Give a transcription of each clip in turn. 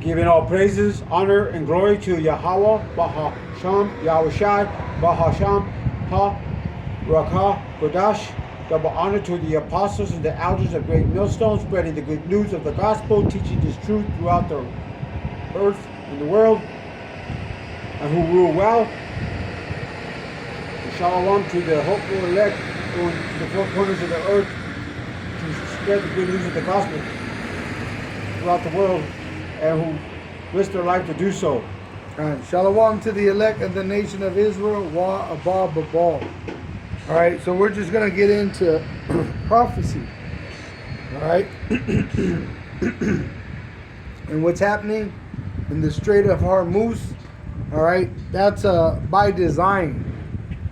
Giving all praises, honor, and glory to Yahweh, Bahasham, Yahushai, Bahasham, Ha, Rakah, Kodash. Double honor to the apostles and the elders of Great Millstone, spreading the good news of the gospel, teaching this truth throughout the earth and the world, and who rule well. And shalom to the hopeful elect going to the four corners of the earth to spread the good news of the gospel throughout the world, and who risk their life to do so. Alright, shalom to the elect of the nation of Israel, Wa Abba Babal. Alright, so we're just going to get into prophecy. Alright? And what's happening in the Strait of Hormuz, alright, that's by design.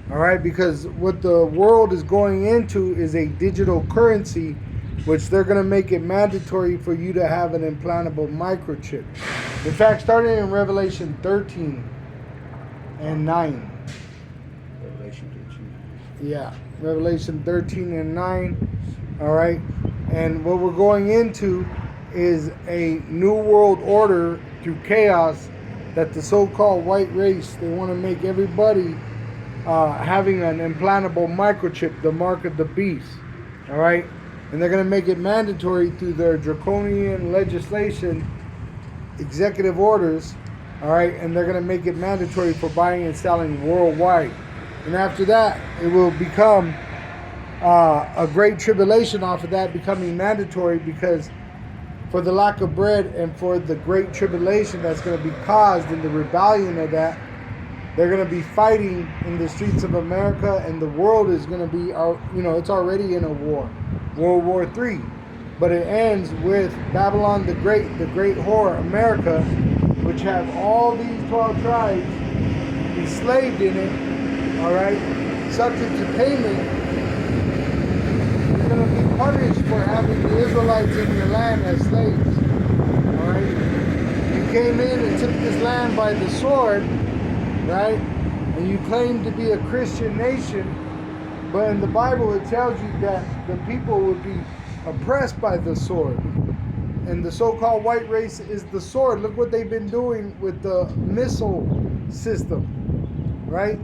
Alright, because what the world is going into is a digital currency, which they're going to make it mandatory for you to have an implantable microchip. In fact, starting in Revelation 13 and 9. Revelation 13. Yeah, Revelation 13 and 9. All right. And what we're going into is a new world order through chaos that the so-called white race, they want to make everybody having an implantable microchip, the mark of the beast. All right. And they're going to make it mandatory through their draconian legislation, executive orders. All right. And they're going to make it mandatory for buying and selling worldwide. And after that, it will become a great tribulation off of that becoming mandatory, because for the lack of bread and for the great tribulation that's going to be caused in the rebellion of that, they're going to be fighting in the streets of America, and the world is going to be, it's already in a war, World War III. But it ends with Babylon the great whore, America, which have all these 12 tribes enslaved in it. All right, subject to payment. You're going to be punished for having the Israelites in your land as slaves. All right, you came in and took this land by the sword, right? And you claim to be a Christian nation, but in the Bible it tells you that the people would be oppressed by the sword. And the so-called white race is the sword. Look what they've been doing with the missile system, right?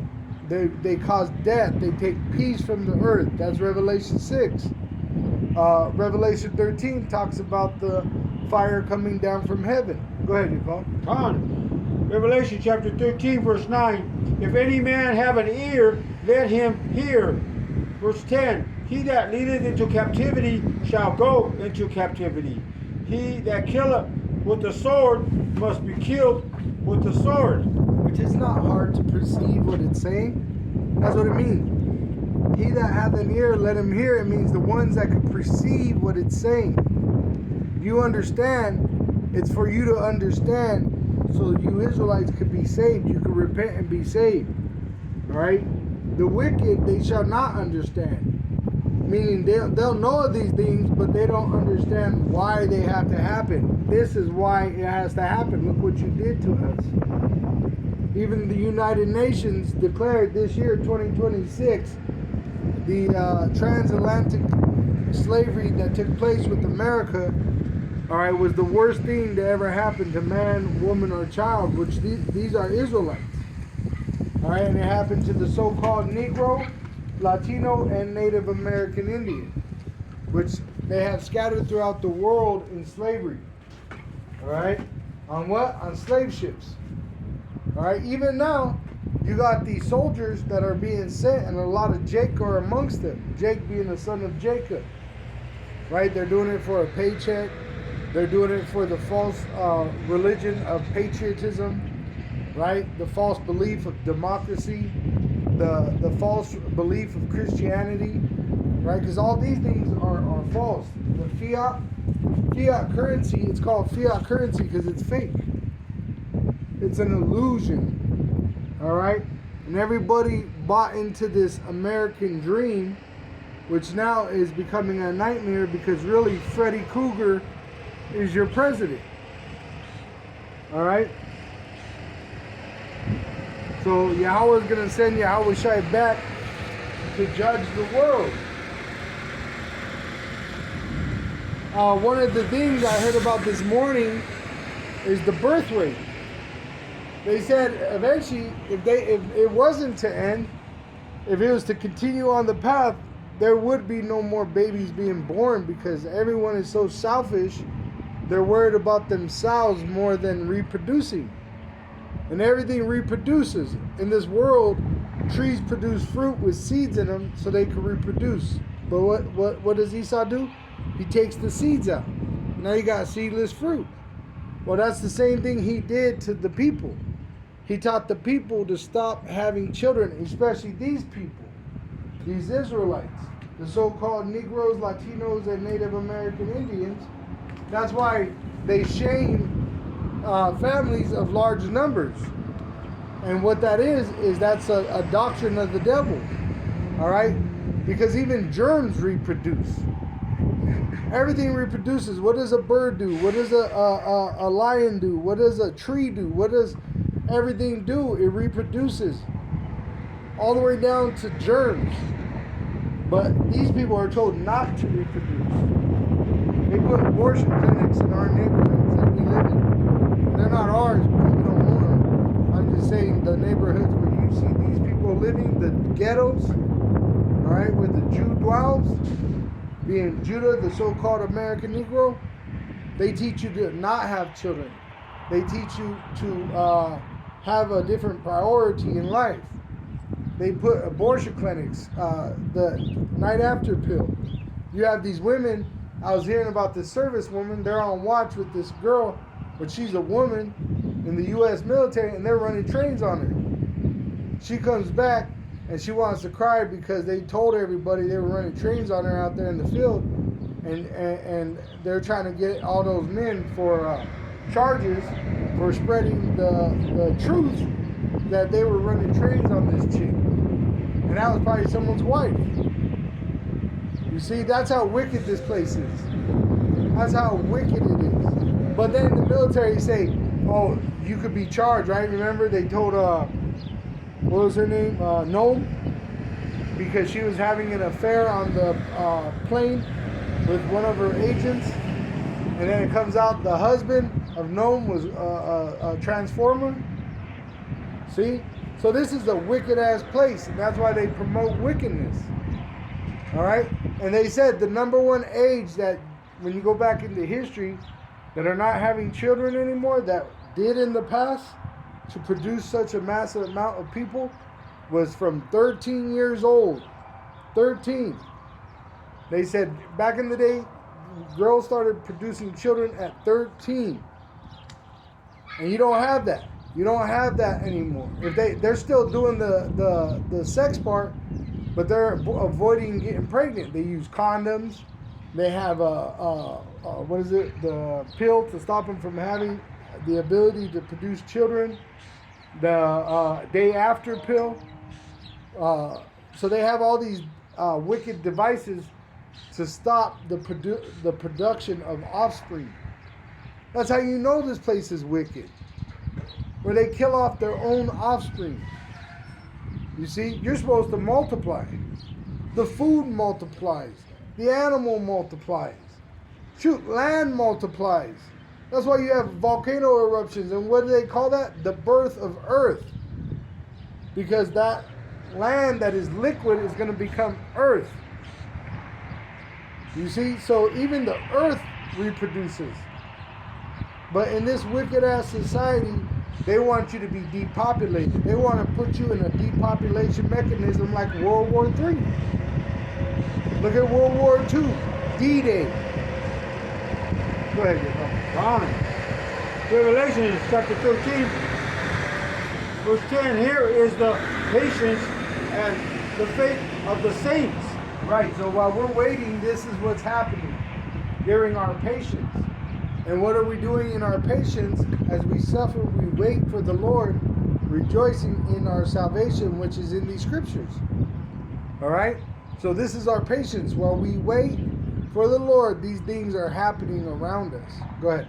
They cause death. They take peace from the earth. That's Revelation 6. Revelation 13 talks about the fire coming down from heaven. Go ahead, Nicole. On. Revelation chapter 13, verse 9. If any man have an ear, let him hear. Verse 10. He that leadeth into captivity shall go into captivity. He that killeth with the sword must be killed with the sword. Which is not hard to perceive what it's saying. That's what it means. He that hath an ear, let him hear. It means the ones that can perceive what it's saying. You understand, it's for you to understand, so you Israelites could be saved. You could repent and be saved. Alright? The wicked, they shall not understand. Meaning they'll know these things, but they don't understand why they have to happen. This is why it has to happen. Look what you did to us. Even the United Nations declared this year, 2026, the transatlantic slavery that took place with America, all right, was the worst thing to ever happen to man, woman, or child, which these are Israelites. All right, and it happened to the so-called Negro, Latino, and Native American Indian, which they have scattered throughout the world in slavery. All right, on what? On slave ships. All right, even now, you got these soldiers that are being sent, and a lot of Jake are amongst them. Jake being the son of Jacob. Right, they're doing it for a paycheck. They're doing it for the false religion of patriotism. Right, the false belief of democracy. The false belief of Christianity, right? Because all these things are false. The fiat currency, it's called fiat currency because it's fake. It's an illusion, all right? And everybody bought into this American dream, which now is becoming a nightmare because really Freddy Krueger is your president, all right? So Yahweh is going to send Yahweh Shai back to judge the world. One of the things I heard about this morning is the birth rate. They said eventually, if it wasn't to end, if it was to continue on the path, there would be no more babies being born because everyone is so selfish. They're worried about themselves more than reproducing. And everything reproduces. In this world, trees produce fruit with seeds in them so they can reproduce. But what does Esau do? He takes the seeds out. Now you got seedless fruit. Well, that's the same thing he did to the people. He taught the people to stop having children, especially these people, these Israelites, the so-called Negroes, Latinos, and Native American Indians. That's why they shame families of large numbers. And what that is that's a doctrine of the devil. All right? Because even germs reproduce. Everything reproduces. What does a bird do? What does a lion do? What does a tree do? What does everything do? It reproduces. All the way down to germs. But these people are told not to reproduce. They put abortion clinics in our neighborhoods that we live in. They're not ours because we don't own them. I'm just saying the neighborhoods where you see these people living, the ghettos, all right, where the Jew dwells, being Judah, the so-called American Negro, they teach you to not have children. They teach you to have a different priority in life. They put abortion clinics, the night after pill. You have these women. I was hearing about this service woman. They're on watch with this girl, but she's a woman in the U.S. military, and they're running trains on her. She comes back, and she wants to cry because they told everybody they were running trains on her out there in the field, and they're trying to get all those men for charges for spreading the truth that they were running trains on this chick. And that was probably someone's wife. You see, that's how wicked this place is. That's how wicked it is. But then the military say, oh, you could be charged, right? Remember they told, what was her name? Noam? Because she was having an affair on the plane with one of her agents. And then it comes out the husband of Noam was a transformer. See? So this is a wicked ass place, and that's why they promote wickedness. All right? And they said the number one age that, when you go back into history, that are not having children anymore, that did in the past to produce such a massive amount of people, was from 13 years old. 13. They said back in the day, girls started producing children at 13. And you don't have that. You don't have that anymore. If they're still doing the sex part, but they're avoiding getting pregnant. They use condoms. They have the pill to stop them from having the ability to produce children. The day after pill. So they have all these wicked devices to stop the production of offspring. That's how you know this place is wicked. Where they kill off their own offspring. You see, you're supposed to multiply. The food multiplies. The animal multiplies. Shoot, land multiplies. That's why you have volcano eruptions. And what do they call that? The birth of earth. Because that land that is liquid is going to become earth. You see, so even the earth reproduces. But in this wicked ass society, they want you to be depopulated. They want to put you in a depopulation mechanism like World War III. Look at World War II, D-Day. Go ahead, get on. Revelation chapter 13, verse 10. Here is the patience and the faith of the saints. Right, so while we're waiting, this is what's happening during our patience. And what are we doing in our patience? As we suffer, we wait for the Lord, rejoicing in our salvation, which is in these scriptures. All right? So this is our patience. While we wait for the Lord, these things are happening around us. Go ahead.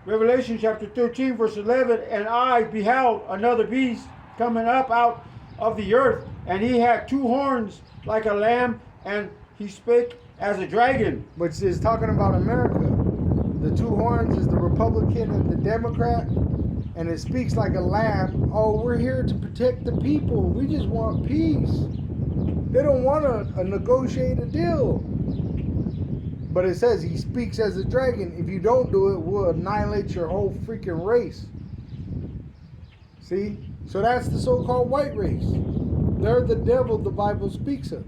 Revelation chapter 13, verse 11. And I beheld another beast coming up out of the earth, and he had two horns like a lamb, and he spake as a dragon. Which is talking about America. The two horns is the Republican and the Democrat, and it speaks like a lamb. Oh, we're here to protect the people. We just want peace. They don't want to negotiate a deal. But it says he speaks as a dragon. If you don't do it, we'll annihilate your whole freaking race. See? So that's the so-called white race. They're the devil the Bible speaks of.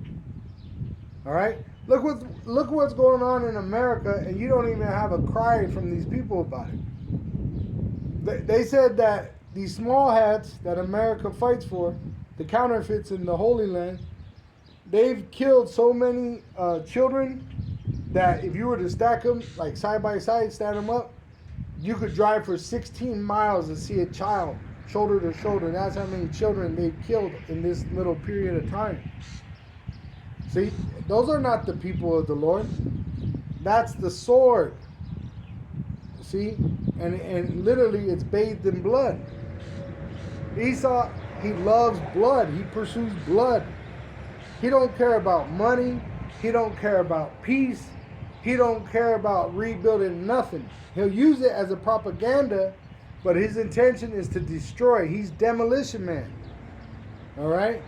All right? Look what's going on in America, and you don't even have a cry from these people about it. They said that these small hats that America fights for, the counterfeits in the Holy Land, they've killed so many children that if you were to stack them, like side by side, stand them up, you could drive for 16 miles to see a child, shoulder to shoulder. That's how many children they've killed in this little period of time. See, those are not the people of the Lord. That's the sword. See? And literally it's bathed in blood. Esau, he loves blood. He pursues blood. He don't care about money. He don't care about peace. He don't care about rebuilding nothing. He'll use it as a propaganda, but his intention is to destroy. He's demolition man. All right?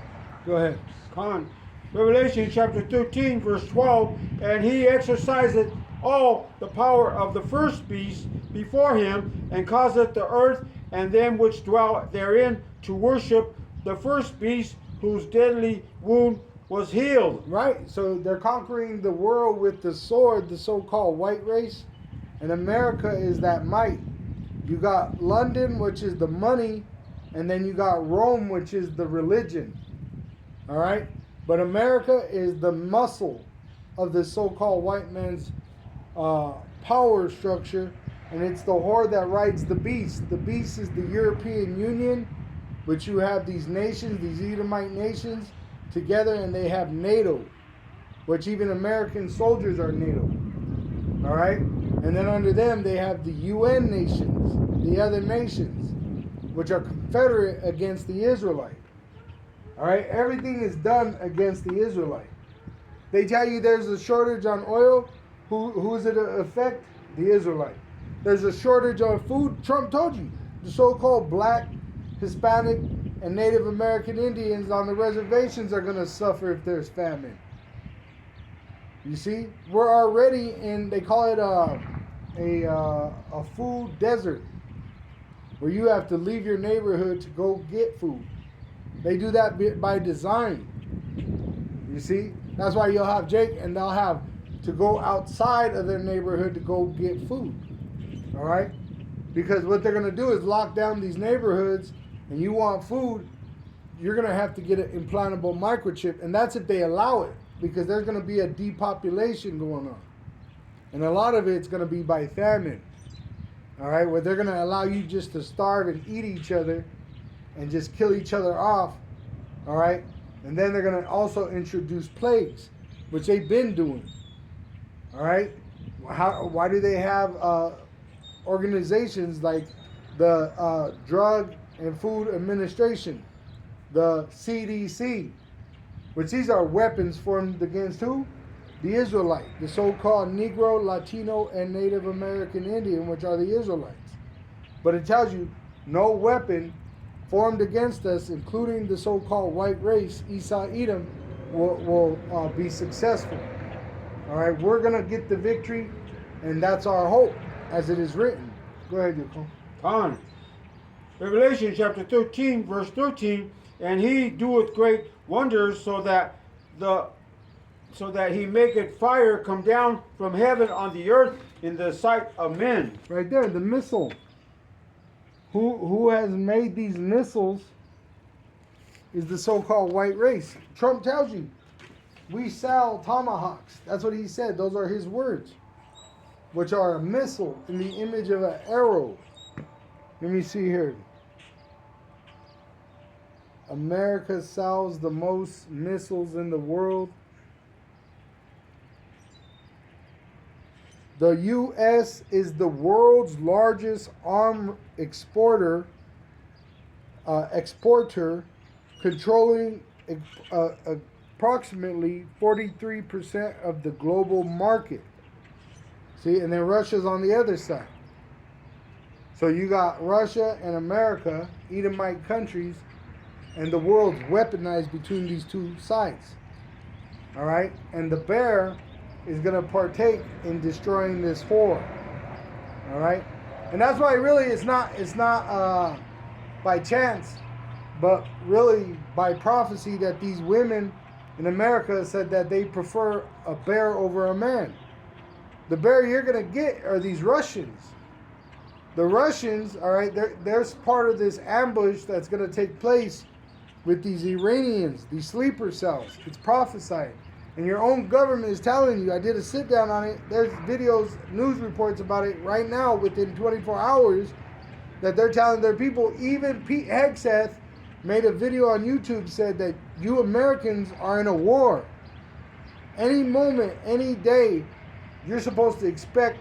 Go ahead. Con. Revelation chapter 13, verse 12, and he exerciseth all the power of the first beast before him, and causeth the earth and them which dwell therein to worship the first beast, whose deadly wound was healed. Right? So they're conquering the world with the sword, the so-called white race, and America is that might. You got London, which is the money, and then you got Rome, which is the religion. All right? But America is the muscle of the so-called white man's power structure, and it's the whore that rides the beast. The beast is the European Union, which you have these nations, these Edomite nations, together, and they have NATO, which even American soldiers are NATO. All right? And then under them, they have the UN nations, the other nations, which are confederate against the Israelite. All right? Everything is done against the Israelite. They tell you there's a shortage on oil. Who's it affect? The Israelite. There's a shortage on food. Trump told you. The so-called black, Hispanic, and Native American Indians on the reservations are going to suffer if there's famine. You see? We're already in, they call it a food desert, where you have to leave your neighborhood to go get food. They do that by design. You see? That's why you'll have Jake and they'll have to go outside of their neighborhood to go get food. All right? Because what they're going to do is lock down these neighborhoods, and you want food, you're going to have to get an implantable microchip. And that's if they allow it, because there's going to be a depopulation going on. And a lot of it's going to be by famine. All right? Where they're going to allow you just to starve and eat each other and just kill each other off. All right? And then they're going to also introduce plagues, which they've been doing. All right? Why do they have organizations like the Drug and Food Administration, the CDC, which these are weapons formed against who? The Israelite, the so-called Negro, Latino, and Native American Indian, which are the Israelites. But it tells you no weapon formed against us, including the so-called white race, Esau, Edom, will be successful. All right, we're going to get the victory, and that's our hope, as it is written. Go ahead, Yoko. On. Revelation chapter 13, verse 13, and he doeth great wonders, so that he maketh fire come down from heaven on the earth in the sight of men. Right there, the missile. Who has made these missiles is the so-called white race. Trump tells you, we sell tomahawks. That's what he said. Those are his words, which are a missile in the image of an arrow. Let me see here. America sells the most missiles in the world. The U.S. is the world's largest arm exporter, controlling approximately 43% of the global market. See, and then Russia's on the other side. So you got Russia and America, Edomite countries, and the world's weaponized between these two sides. All right? And the bear is going to partake in destroying this whore. All right? And that's why really it's not by chance, but really by prophecy that these women in America said that they prefer a bear over a man. The bear you're going to get are these Russians. The Russians, all right, there's part of this ambush that's going to take place with these Iranians, these sleeper cells. It's prophesied. And your own government is telling you. I did a sit down on it. There's videos, news reports about it right now within 24 hours that they're telling their people. Even Pete Hegseth made a video on YouTube, said that you Americans are in a war. Any moment, any day, you're supposed to expect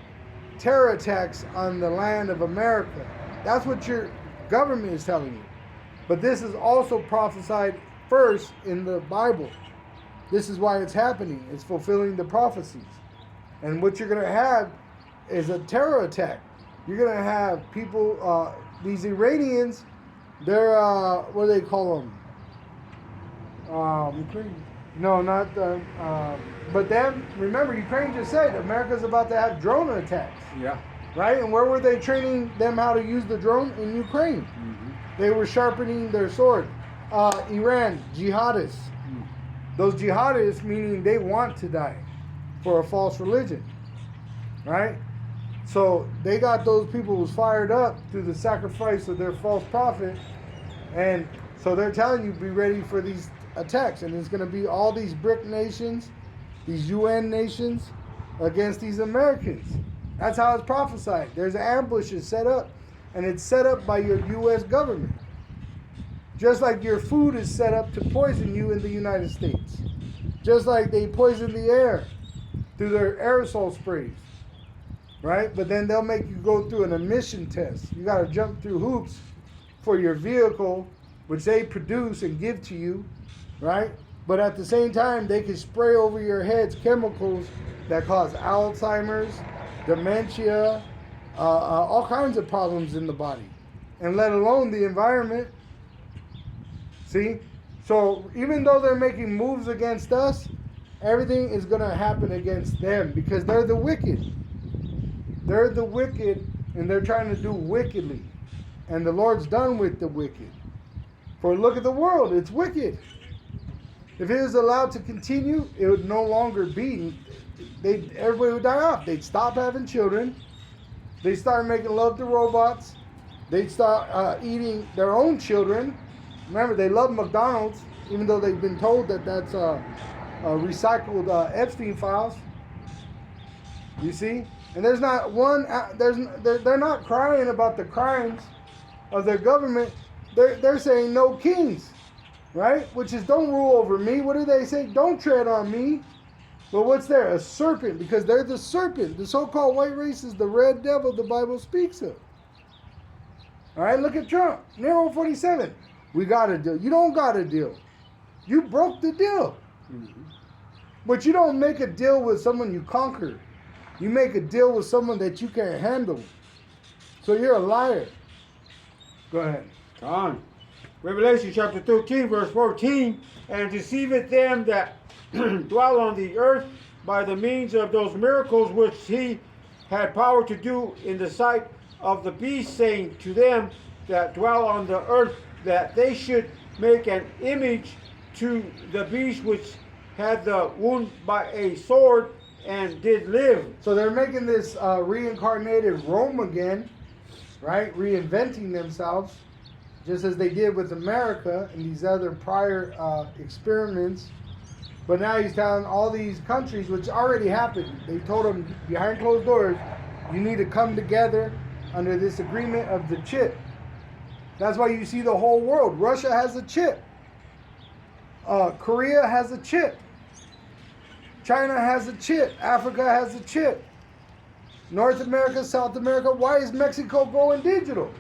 terror attacks on the land of America. That's what your government is telling you. But this is also prophesied first in the Bible. This is why it's happening. It's fulfilling the prophecies. And what you're going to have is a terror attack. You're going to have people, these Iranians, they're, what do they call them? Ukraine. No, not the, but then, remember, Ukraine just said America's about to have drone attacks. Yeah. Right? And where were they training them how to use the drone? In Ukraine. Mm-hmm. They were sharpening their sword. Iran, jihadists. Those jihadists, meaning they want to die for a false religion. Right? So they got those people who's fired up through the sacrifice of their false prophet. And so they're telling you, be ready for these attacks. And it's going to be all these BRIC nations, these UN nations against these Americans. That's how it's prophesied. There's ambushes set up. And it's set up by your U.S. government. Just like your food is set up to poison you in the United States. Just like they poison the air through their aerosol sprays. Right? But then they'll make you go through an emission test. You got to jump through hoops for your vehicle, which they produce and give to you. Right? But at the same time, they can spray over your heads chemicals that cause Alzheimer's, dementia, all kinds of problems in the body. And let alone the environment. See? So even though they're making moves against us, everything is going to happen against them because they're the wicked. They're the wicked and they're trying to do wickedly. And the Lord's done with the wicked. For look at the world, it's wicked. If it was allowed to continue, it would no longer be. Everybody would die off. They'd stop having children. They'd start making love to robots. They'd start eating their own children. Remember, they love McDonald's, even though they've been told that that's recycled Epstein files. You see? And there's not one, they're not crying about the crimes of their government. They're saying no kings, right? Which is don't rule over me. What do they say? Don't tread on me. But what's there? A serpent, because they're the serpent. The so-called white race is the red devil the Bible speaks of. All right, look at Trump. Nero 47. We got a deal. You don't got a deal. You broke the deal. Mm-hmm. But you don't make a deal with someone you conquered. You make a deal with someone that you can't handle. So you're a liar. Go ahead. Come on. Revelation chapter 13, verse 14. And deceiveth them that dwell on the earth by the means of those miracles which he had power to do in the sight of the beast, saying to them that dwell on the earth, that they should make an image to the beast which had the wound by a sword and did live. So they're making this reincarnated Rome again, right? Reinventing themselves, just as they did with America and these other prior experiments. But now he's telling all these countries, which already happened, they told them behind closed doors, you need to come together under this agreement of the chip. That's why you see the whole world. Russia has a chip. Korea has a chip. China has a chip. Africa has a chip. North America, South America. Why is Mexico going digital?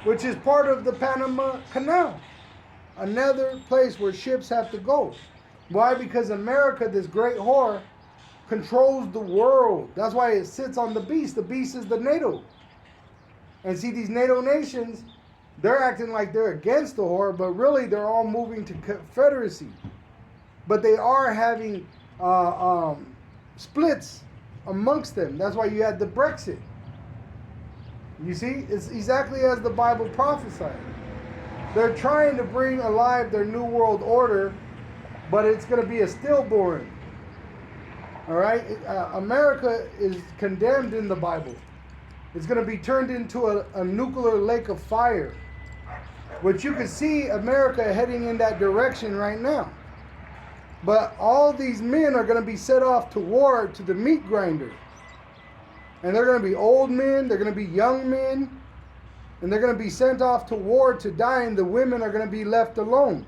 Which is part of the Panama Canal. Another place where ships have to go. Why? Because America, this great whore, controls the world. That's why it sits on the beast. The beast is the NATO. And see, these NATO nations, they're acting like they're against the whore, but really they're all moving to confederacy. But they are having splits amongst them. That's why you had the Brexit. You see, it's exactly as the Bible prophesied. They're trying to bring alive their new world order, but it's going to be a stillborn. All right? America is condemned in the Bible. It's going to be turned into a nuclear lake of fire, which you can see America heading in that direction right now. But all these men are going to be set off to war to the meat grinder. And they're going to be old men, they're going to be young men, and they're going to be sent off to war to die, and the women are going to be left alone.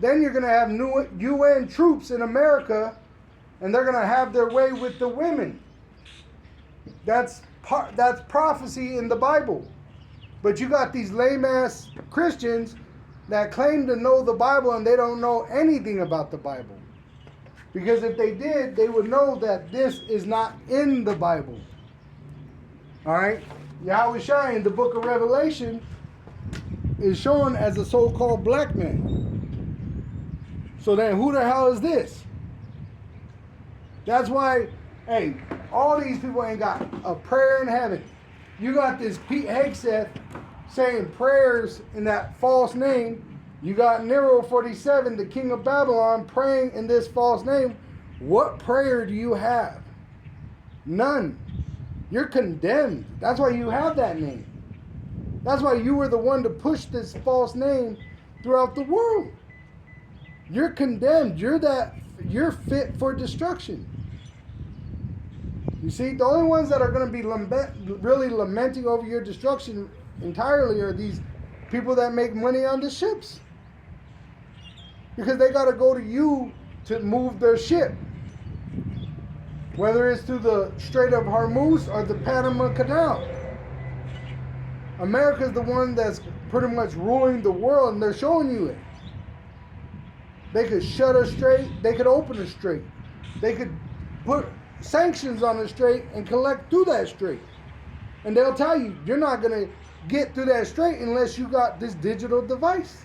Then you're going to have new UN troops in America, and they're going to have their way with the women. That's prophecy in the Bible. But you got these lame-ass Christians that claim to know the Bible, and they don't know anything about the Bible. Because if they did, they would know that this is not in the Bible. All right? Yahushua in the book of Revelation is shown as a so-called black man. So then who the hell is this? That's why, hey, all these people ain't got a prayer in heaven. You got this Pete Hegseth saying prayers in that false name. You got Nero 47, the king of Babylon, praying in this false name. What prayer do you have? None. You're condemned. That's why you have that name. That's why you were the one to push this false name throughout the world. You're condemned. You're fit for destruction. You see, the only ones that are going to be really lamenting over your destruction entirely are these people that make money on the ships. Because they got to go to you to move their ship. Whether it's through the Strait of Hormuz or the Panama Canal. America's the one that's pretty much ruling the world, and they're showing you it. They could shut a strait, they could open a strait. They could put sanctions on the strait and collect through that strait. And they'll tell you, you're not going to get through that strait unless you got this digital device.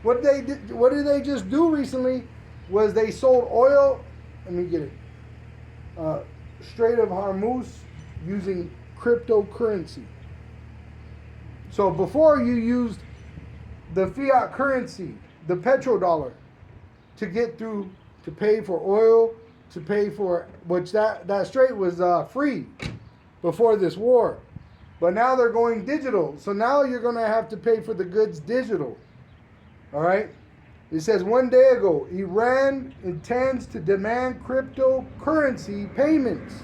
What did they just do recently was they sold oil, let me get it, Strait of Hormuz using cryptocurrency. So before you used the fiat currency, the petrodollar, to get through, to pay for oil, to pay for, which that strait was free before this war. But now they're going digital. So now you're going to have to pay for the goods digital. All right? It says 1 day ago, Iran intends to demand cryptocurrency payments.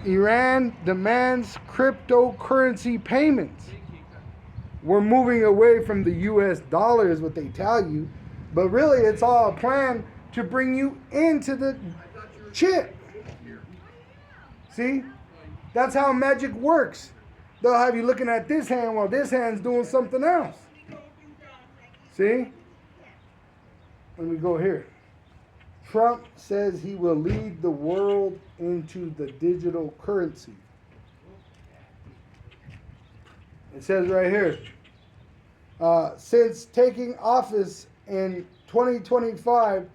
Iran demands cryptocurrency payments. We're moving away from the US dollar is what they tell you. But really, it's all a plan to bring you into the chip. See? That's how magic works. They'll have you looking at this hand while this hand's doing something else. See? Let me go here. Trump says he will lead the world into the digital currency. It says right here, since taking office in 2025,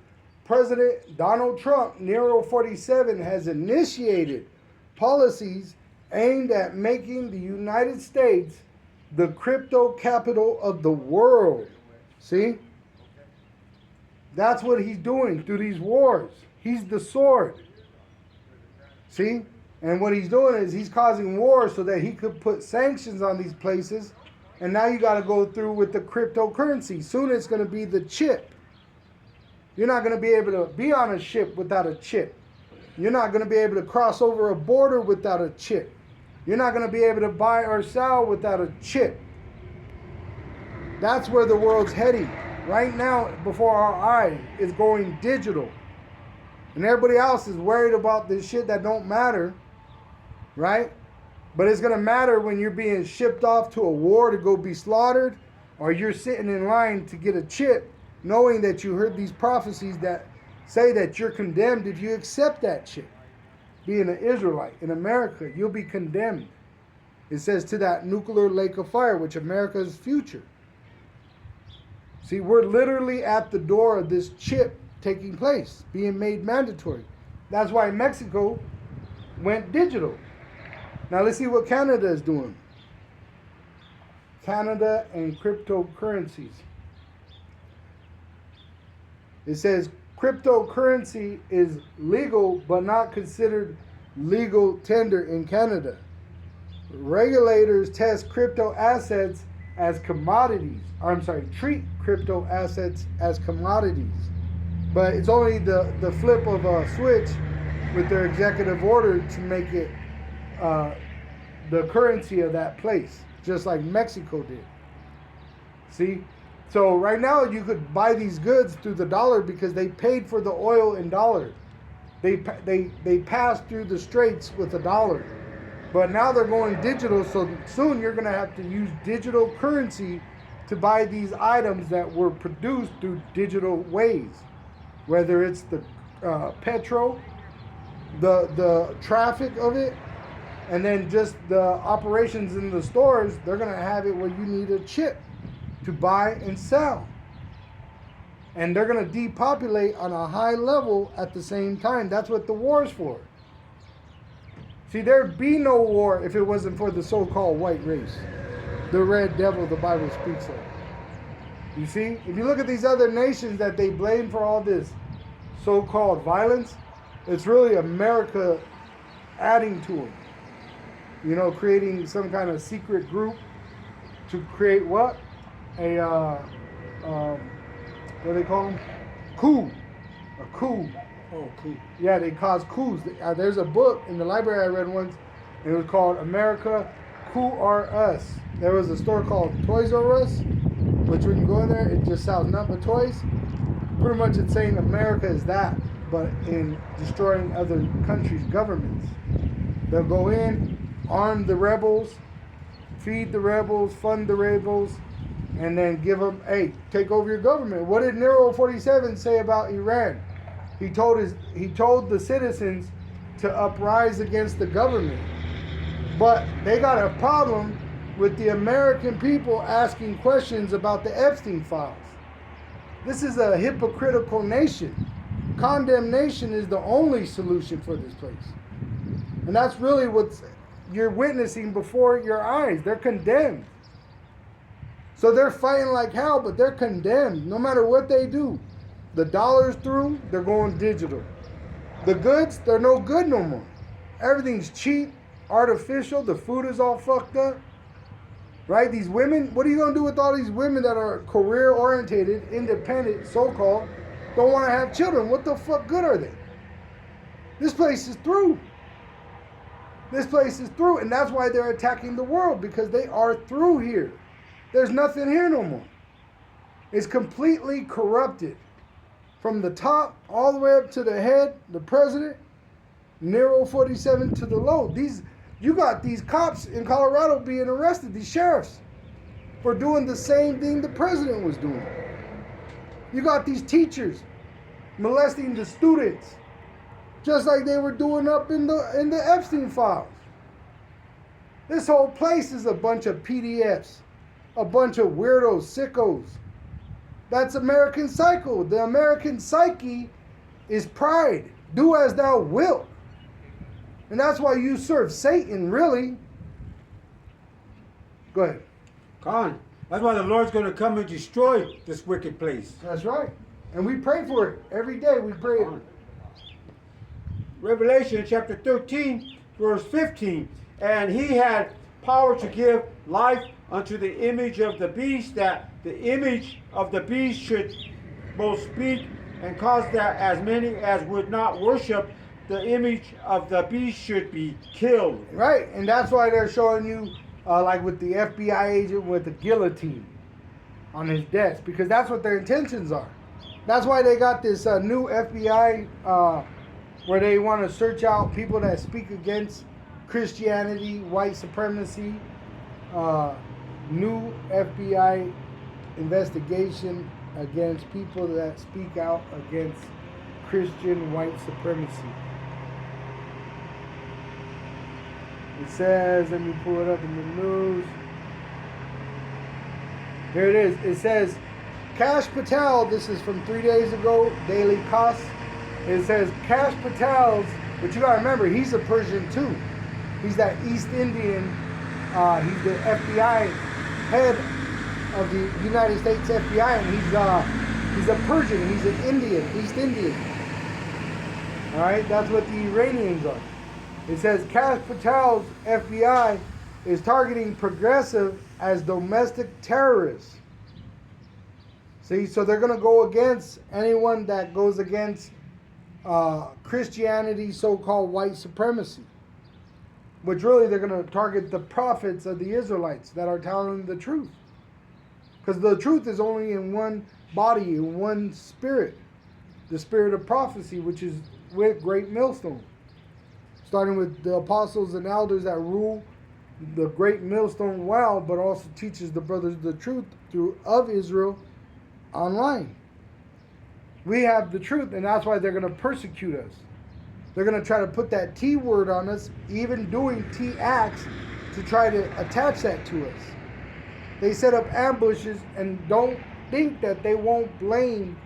President Donald Trump, Nero 47, has initiated policies aimed at making the United States the crypto capital of the world. See? That's what he's doing through these wars. He's the sword. See? And what he's doing is he's causing wars so that he could put sanctions on these places. And now you got to go through with the cryptocurrency. Soon it's going to be the chip. You're not going to be able to be on a ship without a chip. You're not going to be able to cross over a border without a chip. You're not going to be able to buy or sell without a chip. That's where the world's heading. Right now, before our eyes, it's going digital. And everybody else is worried about this shit that don't matter. Right? But it's going to matter when you're being shipped off to a war to go be slaughtered, or you're sitting in line to get a chip, knowing that you heard these prophecies that say that you're condemned if you accept that shit. Being an Israelite in America, you'll be condemned. It says to that nuclear lake of fire, which America's future. See, we're literally at the door of this chip taking place, being made mandatory. That's why Mexico went digital. Now let's see what Canada is doing. Canada and cryptocurrencies. It says cryptocurrency is legal but not considered legal tender in Canada. Regulators test crypto assets as commodities. Treat crypto assets as commodities. But it's only the flip of a switch with their executive order to make it the currency of that place, just like Mexico did. See? So right now you could buy these goods through the dollar because they paid for the oil in dollars. They passed through the straits with the dollar. But now they're going digital, so soon you're going to have to use digital currency to buy these items that were produced through digital ways. Whether it's the petrol, the traffic of it, and then just the operations in the stores, they're going to have it where you need a chip to buy and sell. And they're going to depopulate on a high level at the same time. That's what the war is for. See, there'd be no war if it wasn't for the so-called white race. The red devil the Bible speaks of. You see? If you look at these other nations that they blame for all this so-called violence, it's really America adding to them. You know, creating some kind of secret group to create what? What do they call them? Coup. A coup. Oh, cool. Yeah, they cause coups. There's a book in the library I read once. And it was called America Who Are Us. There was a store called Toys R Us, which when you go in there, it just sells nothing but toys. Pretty much it's saying America is that, but in destroying other countries' governments. They'll go in, arm the rebels, feed the rebels, fund the rebels, and then give them, hey, take over your government. What did Nero 47 say about Iran? He told the citizens to uprise against the government. But they got a problem with the American people asking questions about the Epstein files. This is a hypocritical nation. Condemnation is the only solution for this place. And that's really what you're witnessing before your eyes. They're condemned. So they're fighting like hell, but they're condemned no matter what they do. The dollar's through, they're going digital. The goods, they're no good no more. Everything's cheap, artificial, the food is all fucked up. Right? These women, what are you going to do with all these women that are career-oriented, independent, so-called, don't want to have children? What the fuck good are they? This place is through. This place is through, and that's why they're attacking the world, because they are through here. There's nothing here no more. It's completely corrupted. From the top all the way up to the head, the president, Nero 47 to the low. You got these cops in Colorado being arrested, these sheriffs, for doing the same thing the president was doing. You got these teachers molesting the students, just like they were doing up in the Epstein files. This whole place is a bunch of PDFs, a bunch of weirdos, sickos. That's American Psycho. The American psyche is pride. Do as thou wilt. And that's why you serve Satan, really. Go ahead. Khan, that's why the Lord's going to come and destroy this wicked place. That's right. And we pray for it. Every day we pray it. Revelation chapter 13, verse 15. And he had power to give life unto the image of the beast, that the image of the beast should both speak and cause that as many as would not worship the image of the beast should be killed. Right, and that's why they're showing you, like with the FBI agent with the guillotine on his desk, because that's what their intentions are. That's why they got this new FBI where they want to search out people that speak against Christianity, white supremacy. New FBI investigation against people that speak out against Christian white supremacy. It says, let me pull it up in the news. Here it is. It says, Kash Patel, this is from 3 days ago, Daily Kos. It says, Kash Patel's, but you gotta remember, he's a Persian too. He's that East Indian, he's the FBI head of the United States FBI, and he's a Persian, he's an Indian, East Indian. Alright, that's what the Iranians are. It says, Kash Patel's FBI is targeting progressive as domestic terrorists. See, so they're going to go against anyone that goes against Christianity, so-called white supremacy. Which really they're going to target the prophets of the Israelites that are telling the truth. Because the truth is only in one body, in one spirit. The spirit of prophecy, which is with Great Millstone. Starting with the apostles and elders that rule the Great Millstone well, but also teaches the brothers the truth through of Israel online. We have the truth, and that's why they're going to persecute us. They're going to try to put that T word on us, even doing T acts to try to attach that to us. They set up ambushes, and don't think that they won't blame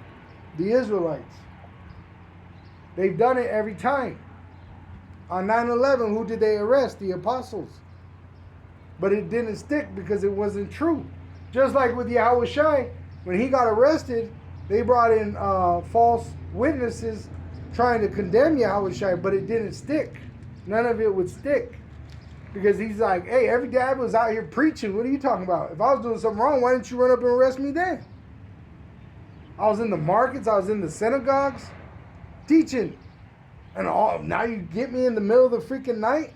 the Israelites. They've done it every time. On 9/11, who did they arrest? The apostles. But it didn't stick because it wasn't true. Just like with Yahushua, when he got arrested, they brought in false witnesses trying to condemn Yahushua, but it didn't stick. None of it would stick. Because he's like, hey, every day I was out here preaching. What are you talking about? If I was doing something wrong, why didn't you run up and arrest me then? I was in the markets, I was in the synagogues, teaching. And now you get me in the middle of the freaking night?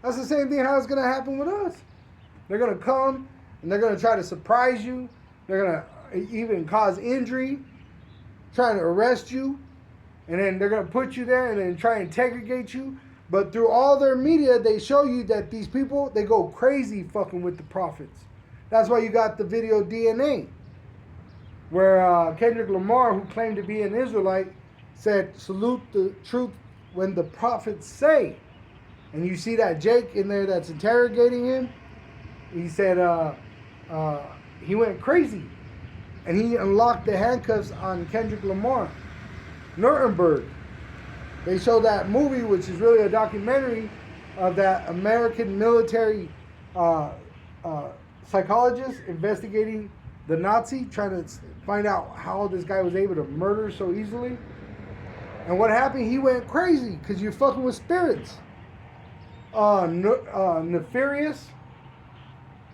That's the same thing how it's going to happen with us. They're going to come and they're going to try to surprise you. They're going to even cause injury, trying to arrest you. And then they're going to put you there and then try and segregate you. But through all their media, they show you that these people, they go crazy fucking with the prophets. That's why you got the video DNA. Where Kendrick Lamar, who claimed to be an Israelite, said, salute the truth when the prophets say. And you see that Jake in there that's interrogating him. He said he went crazy. And he unlocked the handcuffs on Kendrick Lamar. Nuremberg. They show that movie, which is really a documentary of that American military psychologist investigating the Nazi, trying to find out how this guy was able to murder so easily. And what happened, he went crazy because you're fucking with spirits. Nefarious.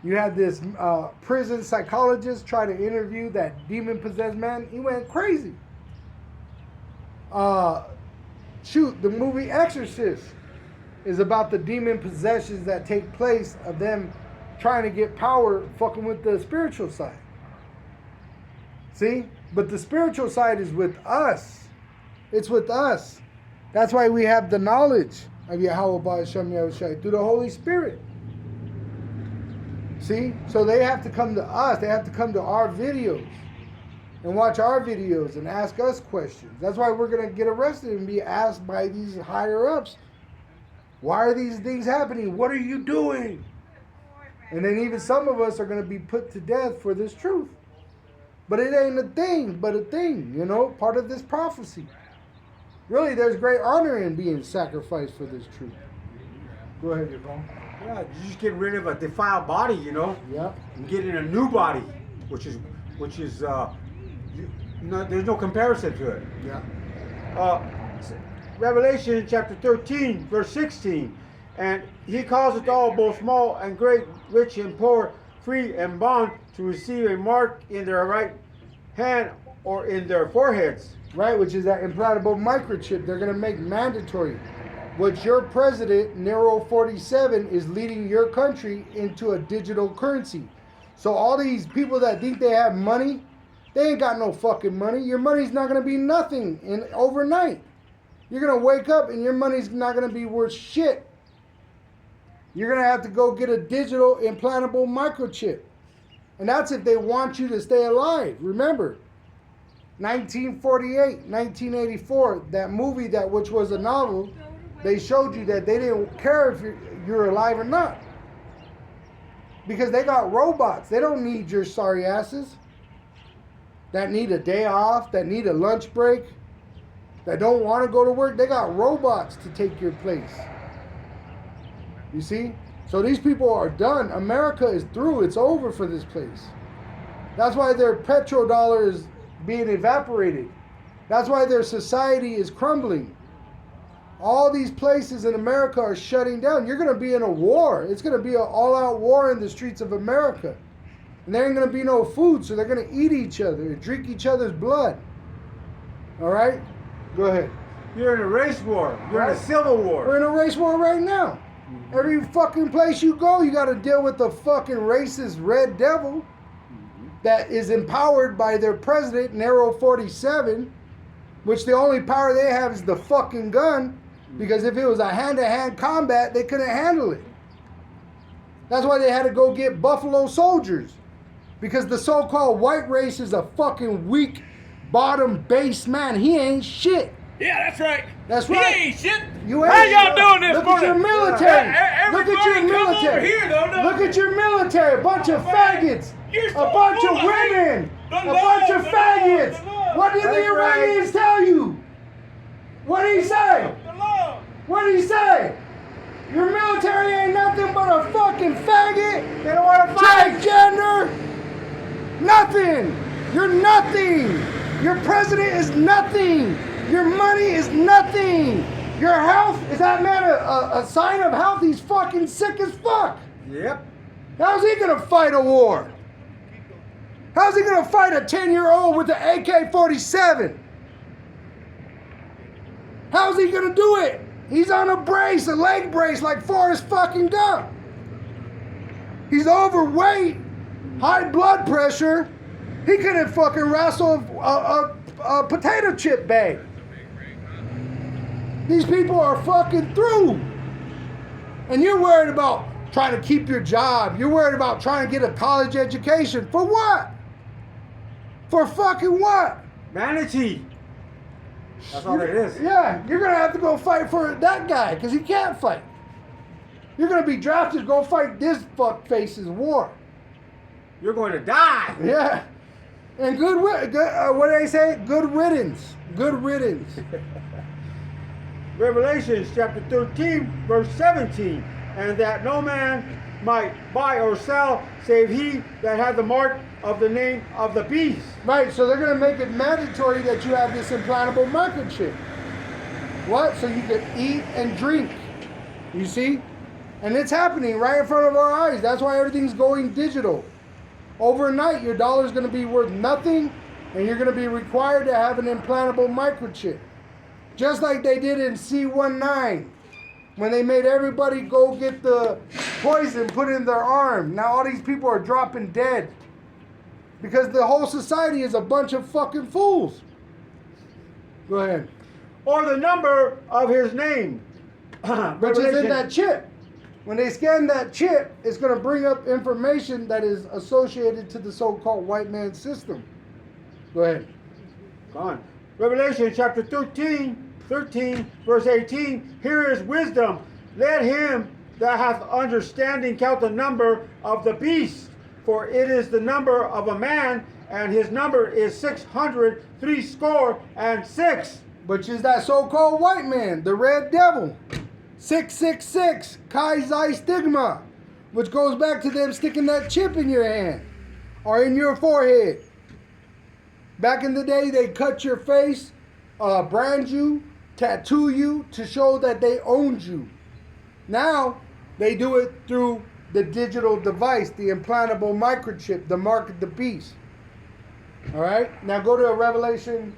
You had this prison psychologist try to interview that demon-possessed man. He went crazy. The movie Exorcist is about the demon possessions that take place of them trying to get power fucking with the spiritual side. See? But the spiritual side is with us. It's with us. That's why we have the knowledge of Yahweh Ba'ashem Yahushua through the Holy Spirit. See? So they have to come to us. They have to come to our videos and watch our videos and ask us questions. That's why we're going to get arrested and be asked by these higher ups, why are these things happening? What are you doing? And then even some of us are going to be put to death for this truth. But it ain't a thing, but a thing, you know, part of this prophecy. Really, there's great honor in being sacrificed for this truth. Go ahead, Yvonne. Yeah, you just get rid of a defiled body, you know. Yeah. And get in a new body, which is there's no comparison to it. Yeah. Revelation chapter 13, verse 16. And he causeth all, both small and great, rich and poor, free and bond, to receive a mark in their right hand or in their foreheads. Right, which is that implantable microchip they're going to make mandatory. Which your president, Nero 47, is leading your country into a digital currency. So all these people that think they have money, they ain't got no fucking money. Your money's not going to be nothing overnight. You're going to wake up and your money's not going to be worth shit. You're going to have to go get a digital implantable microchip. And that's if they want you to stay alive. Remember, 1948, 1984, that movie which was a novel, they showed you that they didn't care if you're alive or not. Because they got robots. They don't need your sorry asses. That need a day off, that need a lunch break, that don't want to go to work. They got robots to take your place. You see? So these people are done. America is through. It's over for this place. That's why their petrodollar is being evaporated. That's why their society is crumbling. All these places in America are shutting down. You're going to be in a war. It's going to be an all-out war in the streets of America. And there ain't going to be no food, so they're going to eat each other, drink each other's blood. All right? Go ahead. You're in a race war. You're in a civil war. We're in a race war right now. Every fucking place you go, you got to deal with the fucking racist red devil that is empowered by their president, Nero 47, which the only power they have is the fucking gun, because if it was a hand-to-hand combat, they couldn't handle it. That's why they had to go get Buffalo Soldiers, because the so-called white race is a fucking weak, bottom-based man. He ain't shit. Yeah, that's right. That's right. He ain't shit. You How ain't y'all shit. doing this Look morning? at your military. Look at your Everybody come over military. here, though. Look at your military. A bunch of faggots. You're A so bunch full of of women. The A bunch of Lord, faggots. the Lord. What did the That's right. Iranians tell you? What did he say? The Lord. What did he say? Your military ain't nothing but a fucking faggot. They don't want to fight. Transgender. Nothing. You're nothing. Your president is nothing. Your money is nothing. Your health, is that man a sign of health? He's fucking sick as fuck. Yep. How's he gonna fight a war? How's he gonna fight a 10-year-old with an AK-47? How's he gonna do it? He's on a brace, a leg brace like Forrest fucking Gump. He's overweight, high blood pressure. He couldn't fucking wrestle a potato chip bag. These people are fucking through. And you're worried about trying to keep your job. You're worried about trying to get a college education. For what? For fucking what? Vanity. That's all it is. Yeah, you're going to have to go fight for that guy because he can't fight. You're going to be drafted to go fight this fuckface's war. You're going to die. Yeah. And what do they say? Good riddance. Good riddance. Revelations chapter 13, verse 17. And that no man might buy or sell save he that had the mark of the name of the beast. Right, so they're going to make it mandatory that you have this implantable microchip. What? So you can eat and drink. You see? And it's happening right in front of our eyes. That's why everything's going digital. Overnight, your dollar's going to be worth nothing, and you're going to be required to have an implantable microchip. Just like they did in C-19, when they made everybody go get the poison put in their arm. Now all these people are dropping dead. Because the whole society is a bunch of fucking fools. Go ahead. Or the number of his name. Which is in that chip. When they scan that chip, it's going to bring up information that is associated to the so-called white man system. Go ahead. Go on. Revelation chapter 13, verse 18. Here is wisdom. Let him that hath understanding count the number of the beast, for it is the number of a man, and his number is 666. Which is that so-called white man, the red devil. 666, Kai Zai Stigma, which goes back to them sticking that chip in your hand or in your forehead. Back in the day, they cut your face, brand you, tattoo you to show that they owned you. Now, they do it through the digital device, the implantable microchip, the mark of the beast. All right? Now go to Revelation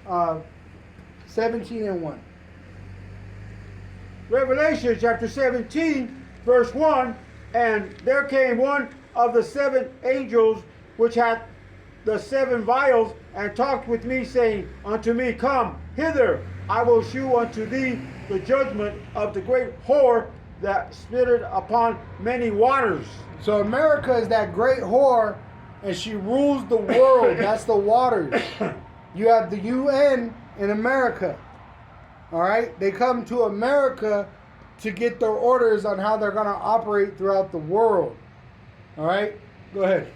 17:1. Revelation chapter 17, verse 1. And there came one of the seven angels which had the seven vials, and talked with me, saying unto me, Come hither, I will shew unto thee the judgment of the great whore that spitted upon many waters. So America is that great whore, and she rules the world. That's the waters. You have the UN in America. All right? They come to America to get their orders on how they're going to operate throughout the world. All right? Go ahead.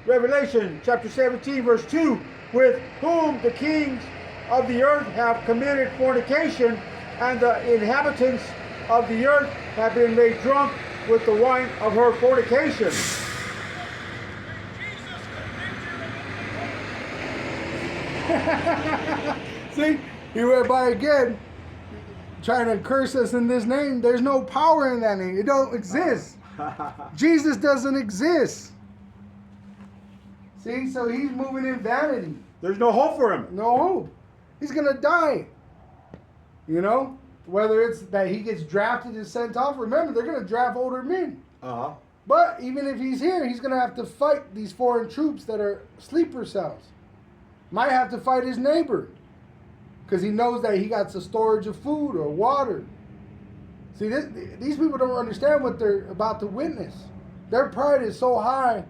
Revelation chapter 17, verse 2, with whom the kings of the earth have committed fornication, and the inhabitants of the earth have been made drunk with the wine of her fornication. See, he went by again, trying to curse us in this name. There's no power in that name. It don't exist. Jesus doesn't exist. See, so he's moving in vanity. There's no hope for him. No hope. He's gonna die. You know, whether it's that he gets drafted and sent off. Remember, they're gonna draft older men. Uh-huh. But even if he's here, he's gonna have to fight these foreign troops that are sleeper cells. Might have to fight his neighbor, because he knows that he got some storage of food or water. See, these people don't understand what they're about to witness. Their pride is so high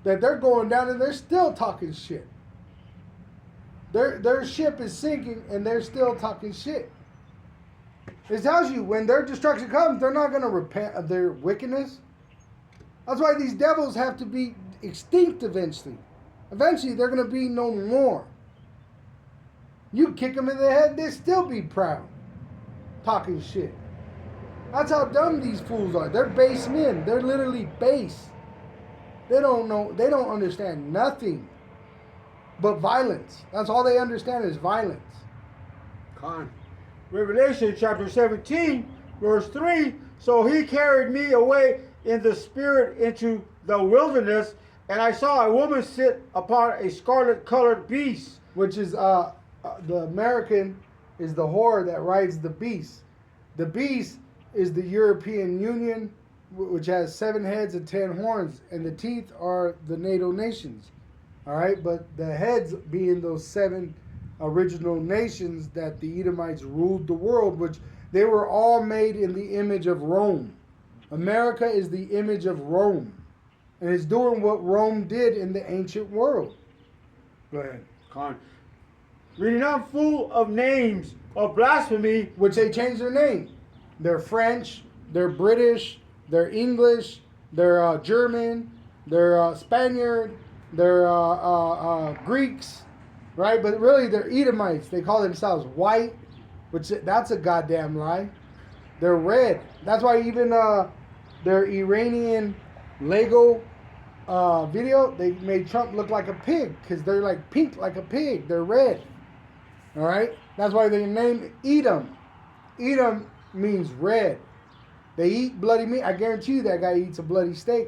that they're going down and they're still talking shit. Their ship is sinking and they're still talking shit. It tells you when their destruction comes, they're not going to repent of their wickedness. That's why these devils have to be extinct eventually. Eventually, they're going to be no more. You kick them in the head, they still be proud. Talking shit. That's how dumb these fools are. They're base men. They're literally base. They don't know. They don't understand nothing but violence. That's all they understand is violence. Con. Revelation chapter 17, verse 3. So he carried me away in the spirit into the wilderness, and I saw a woman sit upon a scarlet-colored beast. Which is, the American is the whore that rides the beast. The beast is the European Union, which has 7 heads and 10 horns, and the teeth are the NATO nations. All right, but the heads being those 7 original nations that the Edomites ruled the world, which they were all made in the image of Rome. America is the image of Rome, and it's doing what Rome did in the ancient world. Go ahead. Con. Reading on full of names of blasphemy, Which they changed their name. They're French, they're British, they're English, they're German, they're Spaniard, they're Greeks, right? But really they're Edomites. They call themselves white, which that's a goddamn lie. They're red. That's why even their Iranian Lego video, they made Trump look like a pig because they're like pink like a pig. They're red. All right? That's why they named Edom. Edom means red. They eat bloody meat. I guarantee you that guy eats a bloody steak.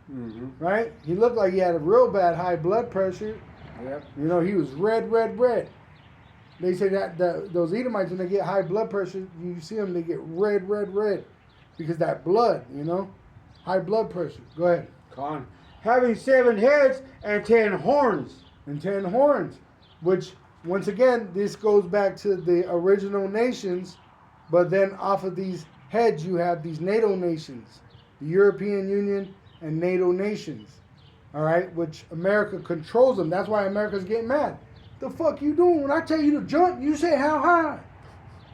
Mm-hmm. Right? He looked like he had a real bad high blood pressure. Yep. You know, he was red, red, red. They say that those Edomites, when they get high blood pressure, you see them, they get red, red, red. Because that blood, you know? High blood pressure. Go ahead. Con. Having 7 heads and 10 horns. And 10 horns. Which, once again, this goes back to the original nations. But then off of these heads, you have these NATO nations. The European Union and NATO nations. All right? Which America controls them. That's why America's getting mad. The fuck you doing? When I tell you to jump, you say how high.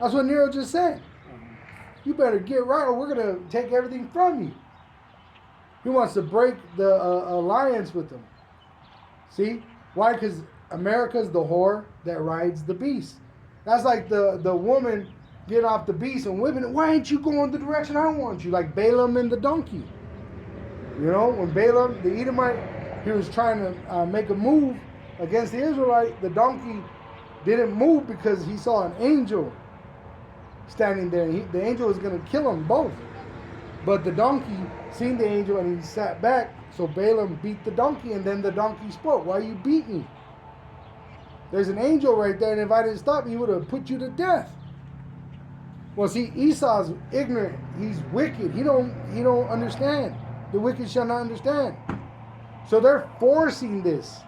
That's what Nero just said. You better get right or we're going to take everything from you. He wants to break the alliance with them. See? Why? Because America's the whore that rides the beast. That's like the woman getting off the beast and whipping it. Why ain't you going the direction I want you? Like Balaam and the donkey. You know, when Balaam, the Edomite, he was trying to make a move against the Israelite, the donkey didn't move because he saw an angel standing there. The angel was going to kill them both. But the donkey seen the angel and he sat back. So Balaam beat the donkey and then the donkey spoke. Why you beat me? There's an angel right there, and if I didn't stop you, he would have put you to death. Well, see, Esau's ignorant. He's wicked. He don't understand. The wicked shall not understand. So they're forcing this.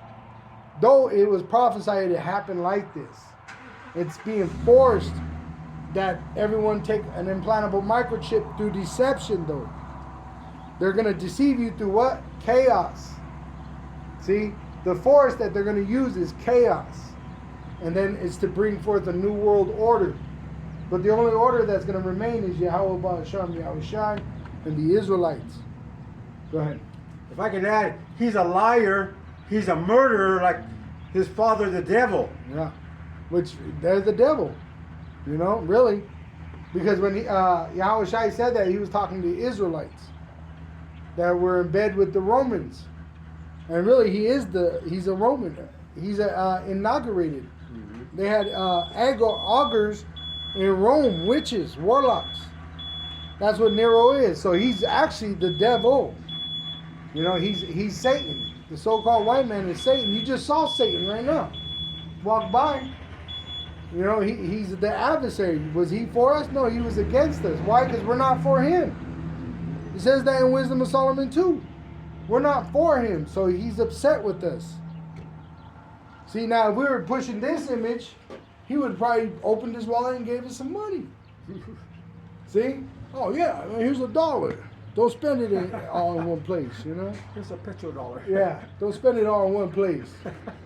Though it was prophesied it happened like this. It's being forced that everyone take an implantable microchip through deception, though. They're going to deceive you through what? Chaos. See? The force that they're going to use is chaos. And then it's to bring forth a new world order. But the only order that's going to remain is Yahweh Ba'asham Yahushai and the Israelites. Go ahead. If I can add, he's a liar, he's a murderer like his father, the devil. Yeah. Which, they're the devil. You know, really. Because when Yahushai said that, he was talking to Israelites that were in bed with the Romans. And really, he's a Roman. He's inaugurated. Mm-hmm. They had augurs in Rome, witches, warlocks. That's what Nero is. So he's actually the devil. You know, he's Satan. The so-called white man is Satan. You just saw Satan right now. Walk by. You know, he's the adversary. Was he for us? No, he was against us. Why? Because we're not for him. He says that in Wisdom of Solomon too. We're not for him, so he's upset with us. See, now if we were pushing this image, he would probably opened his wallet and gave us some money. See? Oh yeah, here's $1. Don't spend it all in one place, you know? Here's a petrodollar. Yeah, don't spend it all in one place.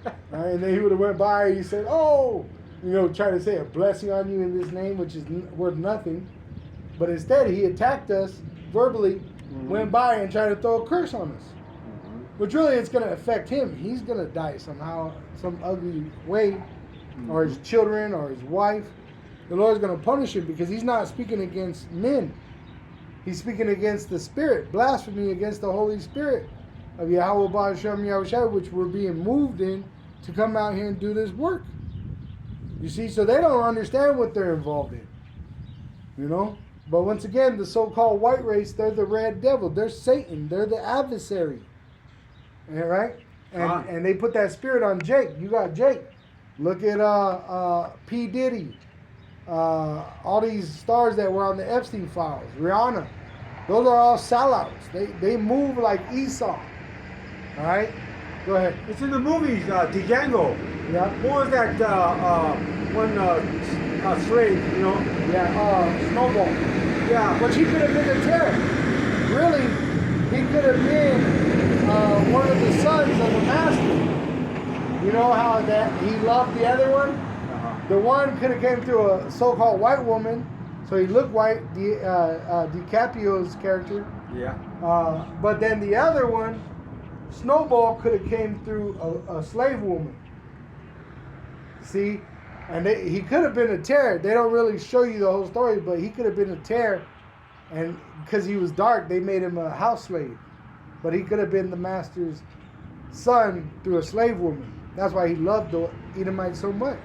All right, and then he would have went by and he said, oh, you know, try to say a blessing on you in this name, which is worth nothing. But instead, he attacked us verbally, went by and tried to throw a curse on us. Which really, it's going to affect him. He's going to die somehow, some ugly way, or his children, or his wife. The Lord's going to punish him because he's not speaking against men. He's speaking against the Spirit, blasphemy against the Holy Spirit of Yahweh Ba'asham Yahushua, which we're being moved in to come out here and do this work. You see, so they don't understand what they're involved in. You know? But once again, the so-called white race, they're the red devil. They're Satan. They're the adversary. All right? And they put that spirit on Jake. You got Jake. Look at P. Diddy. All these stars that were on the Epstein files. Rihanna. Those are all sellouts. They move like Esau. All right? Go ahead. It's in the movies, Django. Yeah. What was that one slave, you know? Yeah, Snowball. Yeah. Which he could have been a terror. Really, he could have been one of the sons of the master. You know how that he loved the other one? Uh-huh. The one could have came through a so-called white woman, so he looked white, DiCaprio's character. Yeah. But then the other one, Snowball, could have came through a slave woman. See? And he could have been a terror. They don't really show you the whole story, but he could have been a terror. And because he was dark, they made him a house slave. But he could have been the master's son through a slave woman. That's why he loved the Edomites so much.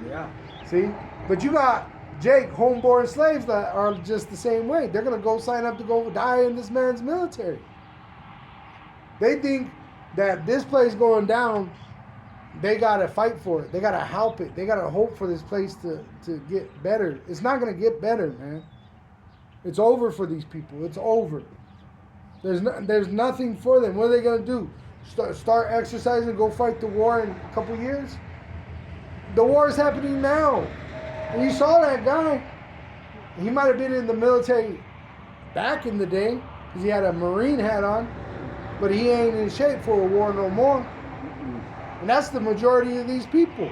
Yeah. See? But you got Jake, homeborn slaves that are just the same way. They're going to go sign up to go die in this man's military. They think that this place going down, they got to fight for it. They got to help it. They got to hope for this place to get better. It's not going to get better, man. It's over for these people. It's over. There's nothing for them. What are they going to do? Start exercising, go fight the war in a couple years? The war is happening now. And you saw that guy. He might have been in the military back in the day because he had a Marine hat on, but he ain't in shape for a war no more. And that's the majority of these people.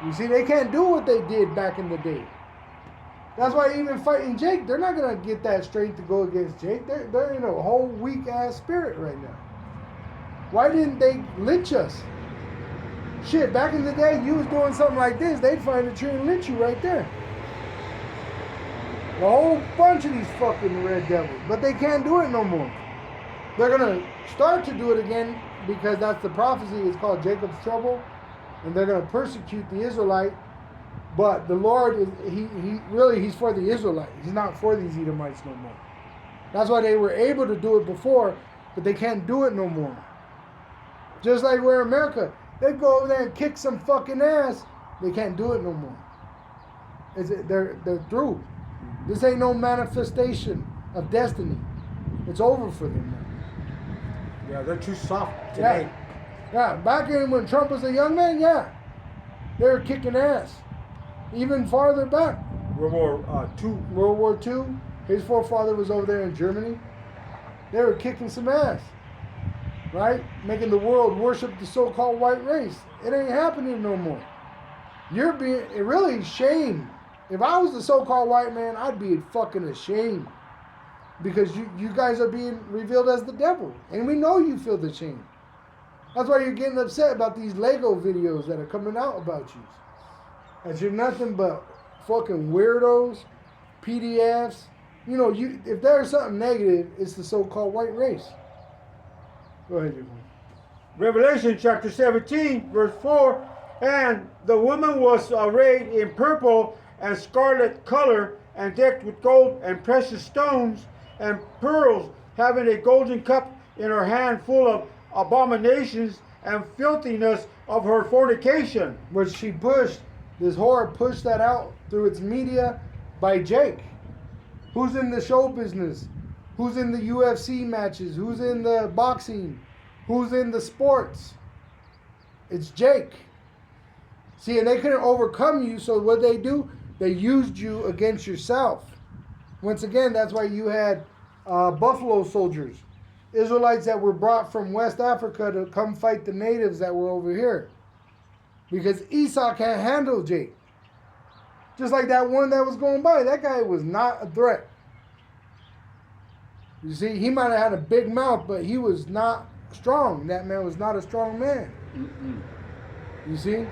You see, they can't do what they did back in the day. That's why even fighting Jake, they're not going to get that strength to go against Jake. They're in a whole weak-ass spirit right now. Why didn't they lynch us? Shit, back in the day, you was doing something like this, they'd find a tree and lynch you right there. A whole bunch of these fucking red devils. But they can't do it no more. They're going to start to do it again because that's the prophecy. It's called Jacob's trouble. And they're going to persecute the Israelite. But the Lord, he's for the Israelite. He's not for these Edomites no more. That's why they were able to do it before, but they can't do it no more. Just like we're in America. They go over there and kick some fucking ass. They can't do it no more. They're through. This ain't no manifestation of destiny. It's over for them now. Yeah, they're too soft today. Yeah, back in when Trump was a young man, yeah. They were kicking ass. Even farther back. World War II. World War II. His forefather was over there in Germany. They were kicking some ass. right? Making the world worship the so-called white race. It ain't happening no more. You're being really shamed. If I was the so-called white man, I'd be fucking ashamed. Because you guys are being revealed as the devil. And we know you feel the shame. That's why you're getting upset about these Lego videos that are coming out about you. That you're nothing but fucking weirdos, PDFs. You know, if there's something negative, it's the so-called white race. Go ahead, Jim. Revelation chapter 17, verse 4. And the woman was arrayed in purple and scarlet color, and decked with gold and precious stones and pearls, having a golden cup in her hand full of abominations and filthiness of her fornication. Which she pushed, this whore pushed that out through its media by Jake. Who's in the show business? Who's in the UFC matches? Who's in the boxing? Who's in the sports? It's Jake. See, and they couldn't overcome you, so what they do? They used you against yourself. Once again, that's why you had Buffalo soldiers, Israelites that were brought from West Africa to come fight the natives that were over here. Because Esau can't handle Jake. Just like that one that was going by. That guy was not a threat. You see, he might have had a big mouth, but he was not strong. That man was not a strong man. Mm-mm. You see?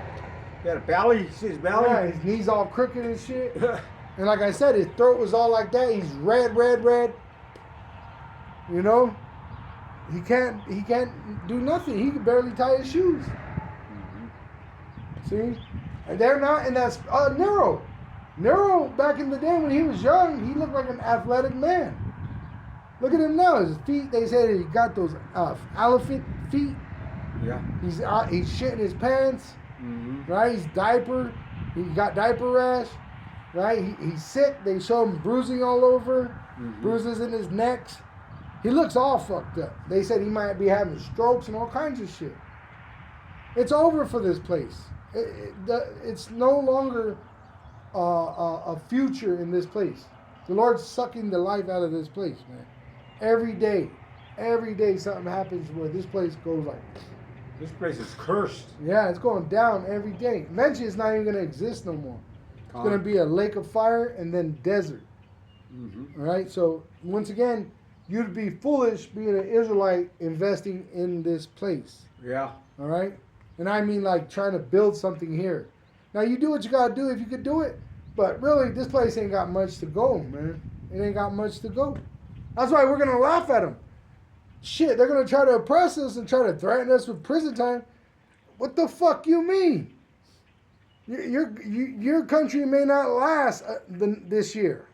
He had a belly. See his belly? Yeah, his knees all crooked and shit. And like I said, his throat was all like that. He's red. You know? He can't do nothing. He can barely tie his shoes. Mm-hmm. See? And they're not, and that's Nero. Nero, back in the day when he was young, he looked like an athletic man. Look at him now. His feet, they said he got those elephant feet. Yeah. He's shitting his pants. Mm-hmm. Right? He's diaper. He got diaper rash. Right? He's sick. They show him bruising all over. Mm-hmm. Bruises in his necks. He looks all fucked up. They said he might be having strokes and all kinds of shit. It's over for this place. It's no longer a future in this place. The Lord's sucking the life out of this place, man. Every day something happens where this place goes like... This place is cursed. Yeah, it's going down every day. Eventually, it's not even going to exist no more. It's going to be a lake of fire and then desert. Mm-hmm. All right? So, once again, you'd be foolish being an Israelite investing in this place. Yeah. All right? And I mean like trying to build something here. Now, you do what you got to do if you could do it. But really, this place ain't got much to go, man. It ain't got much to go. That's why we're going to laugh at them. Shit, they're going to try to oppress us and try to threaten us with prison time. What the fuck you mean? Your country may not last this year.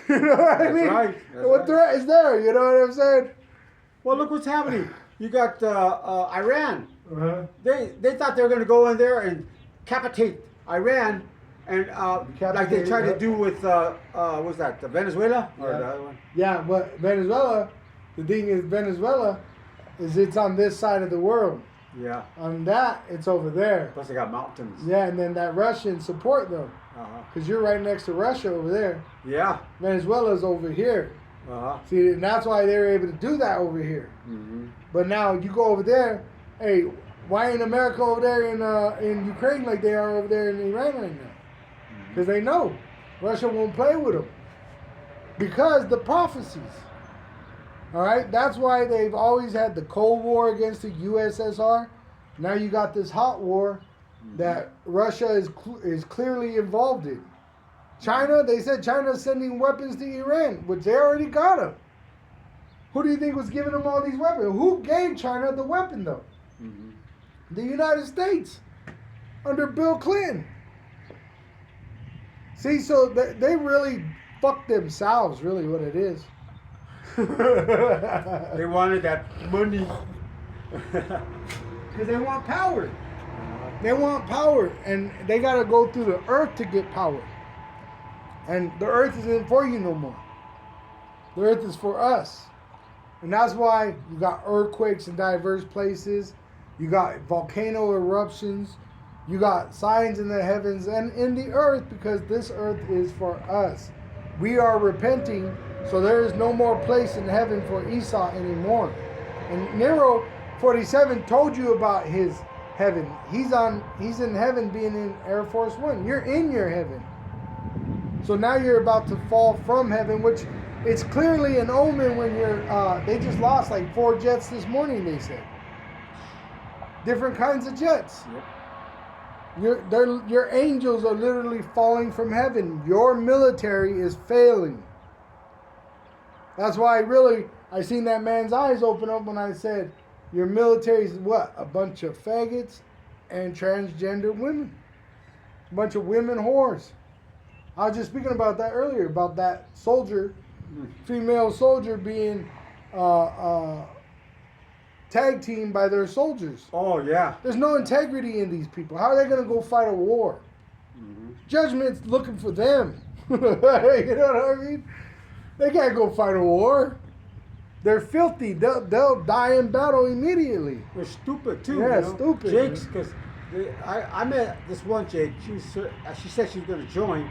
You know what I mean? Right. What threat is there? You know what I'm saying? Well, look what's happening. You got Iran. Uh-huh. They thought they were going to go in there and capitate Iran, and like they tried to do with what's that? Venezuela or the other one? Yeah, but Venezuela. The thing is, Venezuela it's on this side of the world. Yeah. On that, it's over there. Plus they got mountains. Yeah, and then that Russian support them. Uh-huh. Because you're right next to Russia over there. Yeah. Venezuela's over here. Uh-huh. See, and that's why they were able to do that over here. Mm-hmm. But now you go over there, hey, why ain't America over there in Ukraine like they are over there in Iran right now? Because they know Russia won't play with them. Because the prophecies. All right? That's why they've always had the Cold War against the USSR. Now you got this hot war that Russia is clearly involved in. China, they said China's sending weapons to Iran, which they already got them. Who do you think was giving them all these weapons? Who gave China the weapon, though? Mm-hmm. The United States, under Bill Clinton. See, so they really fucked themselves, really, what it is. They wanted that money. Because they want power. They want power, and they got to go through the earth to get power. And the earth isn't for you no more. The earth is for us. And that's why you got earthquakes in diverse places. You got volcano eruptions. You got signs in the heavens and in the earth, because this earth is for us. We are repenting, so there is no more place in heaven for Esau anymore. And Nero 47 told you about his heaven. He's in heaven being in Air Force One. You're in your heaven. So now you're about to fall from heaven, which it's clearly an omen when you're they just lost like 4 jets this morning, they said. Different kinds of jets. Yep. Your angels are literally falling from heaven. Your military is failing. That's why I seen that man's eyes open up when I said, your military is what? A bunch of faggots and transgender women. A bunch of women whores. I was just speaking about that earlier, about that soldier, female soldier being tag teamed by their soldiers. Oh, yeah. There's no integrity in these people. How are they going to go fight a war? Mm-hmm. Judgment's looking for them. You know what I mean? They can't go fight a war. They're filthy. They'll die in battle immediately. They're stupid, too. Yeah, you know? stupid. Jake's, because I met this one Jake. She said she was going to join.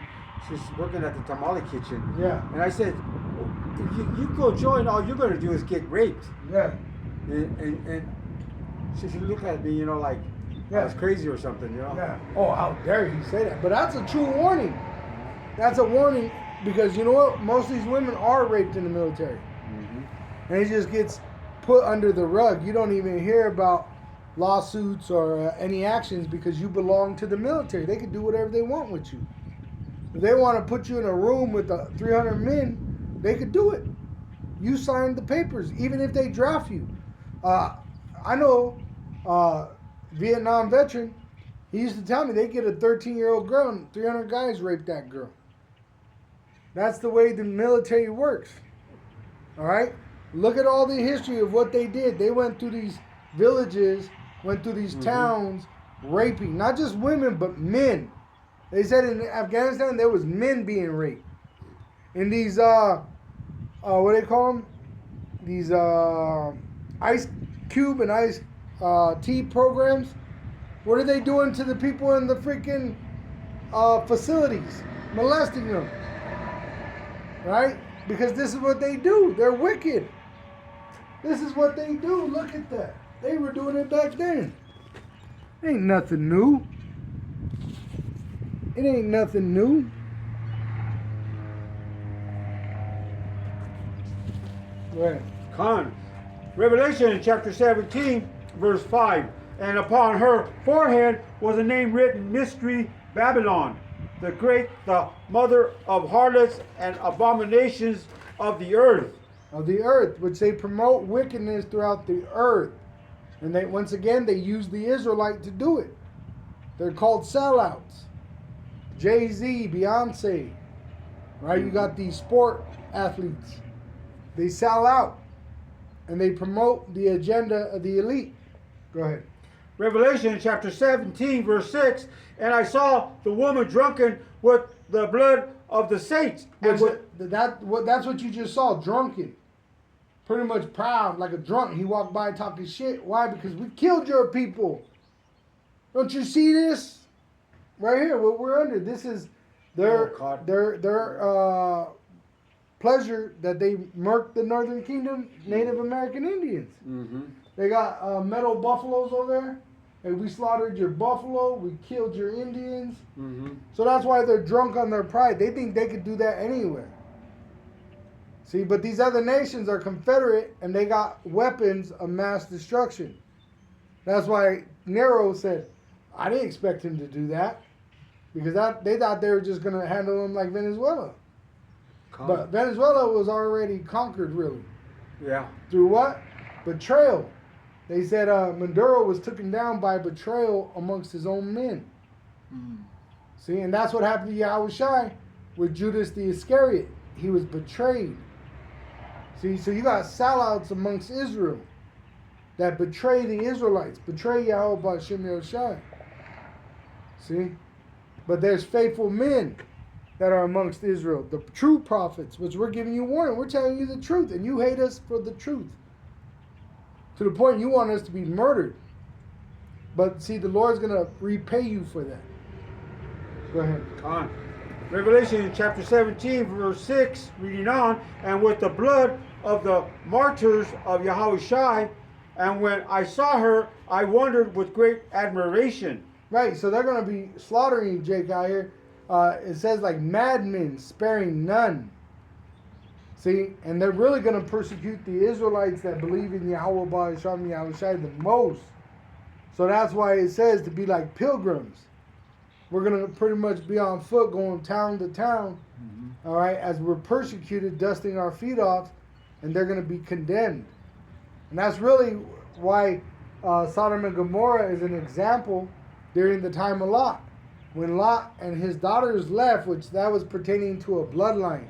She's working at the tamale kitchen. Yeah. And I said, if you go join, all you're going to do is get raped. Yeah. And she looked at me, you know, like I was crazy or something, you know. Yeah. Oh, how dare you say that? But that's a true warning. That's a warning because you know what? Most of these women are raped in the military. Mm-hmm. And it just gets put under the rug. You don't even hear about lawsuits or any actions because you belong to the military. They can do whatever they want with you. If they want to put you in a room with 300 men, they could do it. You signed the papers, even if they draft you. I know Vietnam veteran, he used to tell me they get a 13-year-old girl and 300 guys rape that girl. That's the way the military works. All right? Look at all the history of what they did. They went through these villages, went through these towns, raping, not just women, but men. They said in Afghanistan there was men being raped. In these, what do they call them? These ice cube and ice tea programs. What are they doing to the people in the freaking facilities? Molesting them. Right? Because this is what they do. They're wicked. This is what they do. Look at that. They were doing it back then. Ain't nothing new. It ain't nothing new. Right. Con. Revelation chapter 17, verse 5. And upon her forehead was a name written, Mystery Babylon, the great, the mother of harlots and abominations of the earth. Of the earth, which they promote wickedness throughout the earth. And they once again they use the Israelite to do it. They're called sellouts. Jay-Z, Beyonce. Right? You got these sport athletes. They sell out. And they promote the agenda of the elite. Go ahead. Revelation chapter 17, verse 6. And I saw the woman drunken with the blood of the saints. That's what you just saw, drunken. Pretty much proud, like a drunk. He walked by talking shit. Why? Because we killed your people. Don't you see this? Right here, what we're under. This is their pleasure that they murked the Northern Kingdom Native American Indians. Mm-hmm. They got metal buffaloes over there. And we slaughtered your buffalo. We killed your Indians. Mm-hmm. So that's why they're drunk on their pride. They think they could do that anywhere. See, but these other nations are Confederate and they got weapons of mass destruction. That's why Nero said, I didn't expect him to do that. Because they thought they were just going to handle them like Venezuela. But Venezuela was already conquered, really. Yeah. Through what? Betrayal. They said Maduro was taken down by betrayal amongst his own men. See, and that's what happened to Yahushua with Judas the Iscariot. He was betrayed. See, so you got sellouts amongst Israel that betray the Israelites, betray Yahweh B'Shem Yahushua. See? But there's faithful men that are amongst Israel, the true prophets, which we're giving you warning. We're telling you the truth, and you hate us for the truth. To the point you want us to be murdered. But see, the Lord's going to repay you for that. Go ahead. On. Revelation chapter 17, verse 6, reading on, and with the blood of the martyrs of Yahushua And when I saw her, I wondered with great admiration. Right, so they're going to be slaughtering you, Jake, out here. It says like madmen, sparing none. See, and they're really going to persecute the Israelites that believe in Yahweh Ba'asham Yahushai the most. So that's why it says to be like pilgrims. We're going to pretty much be on foot going town to town, all right, as we're persecuted, dusting our feet off, and they're going to be condemned. And that's really why Sodom and Gomorrah is an example during the time of Lot. When Lot and his daughters left, which that was pertaining to a bloodline.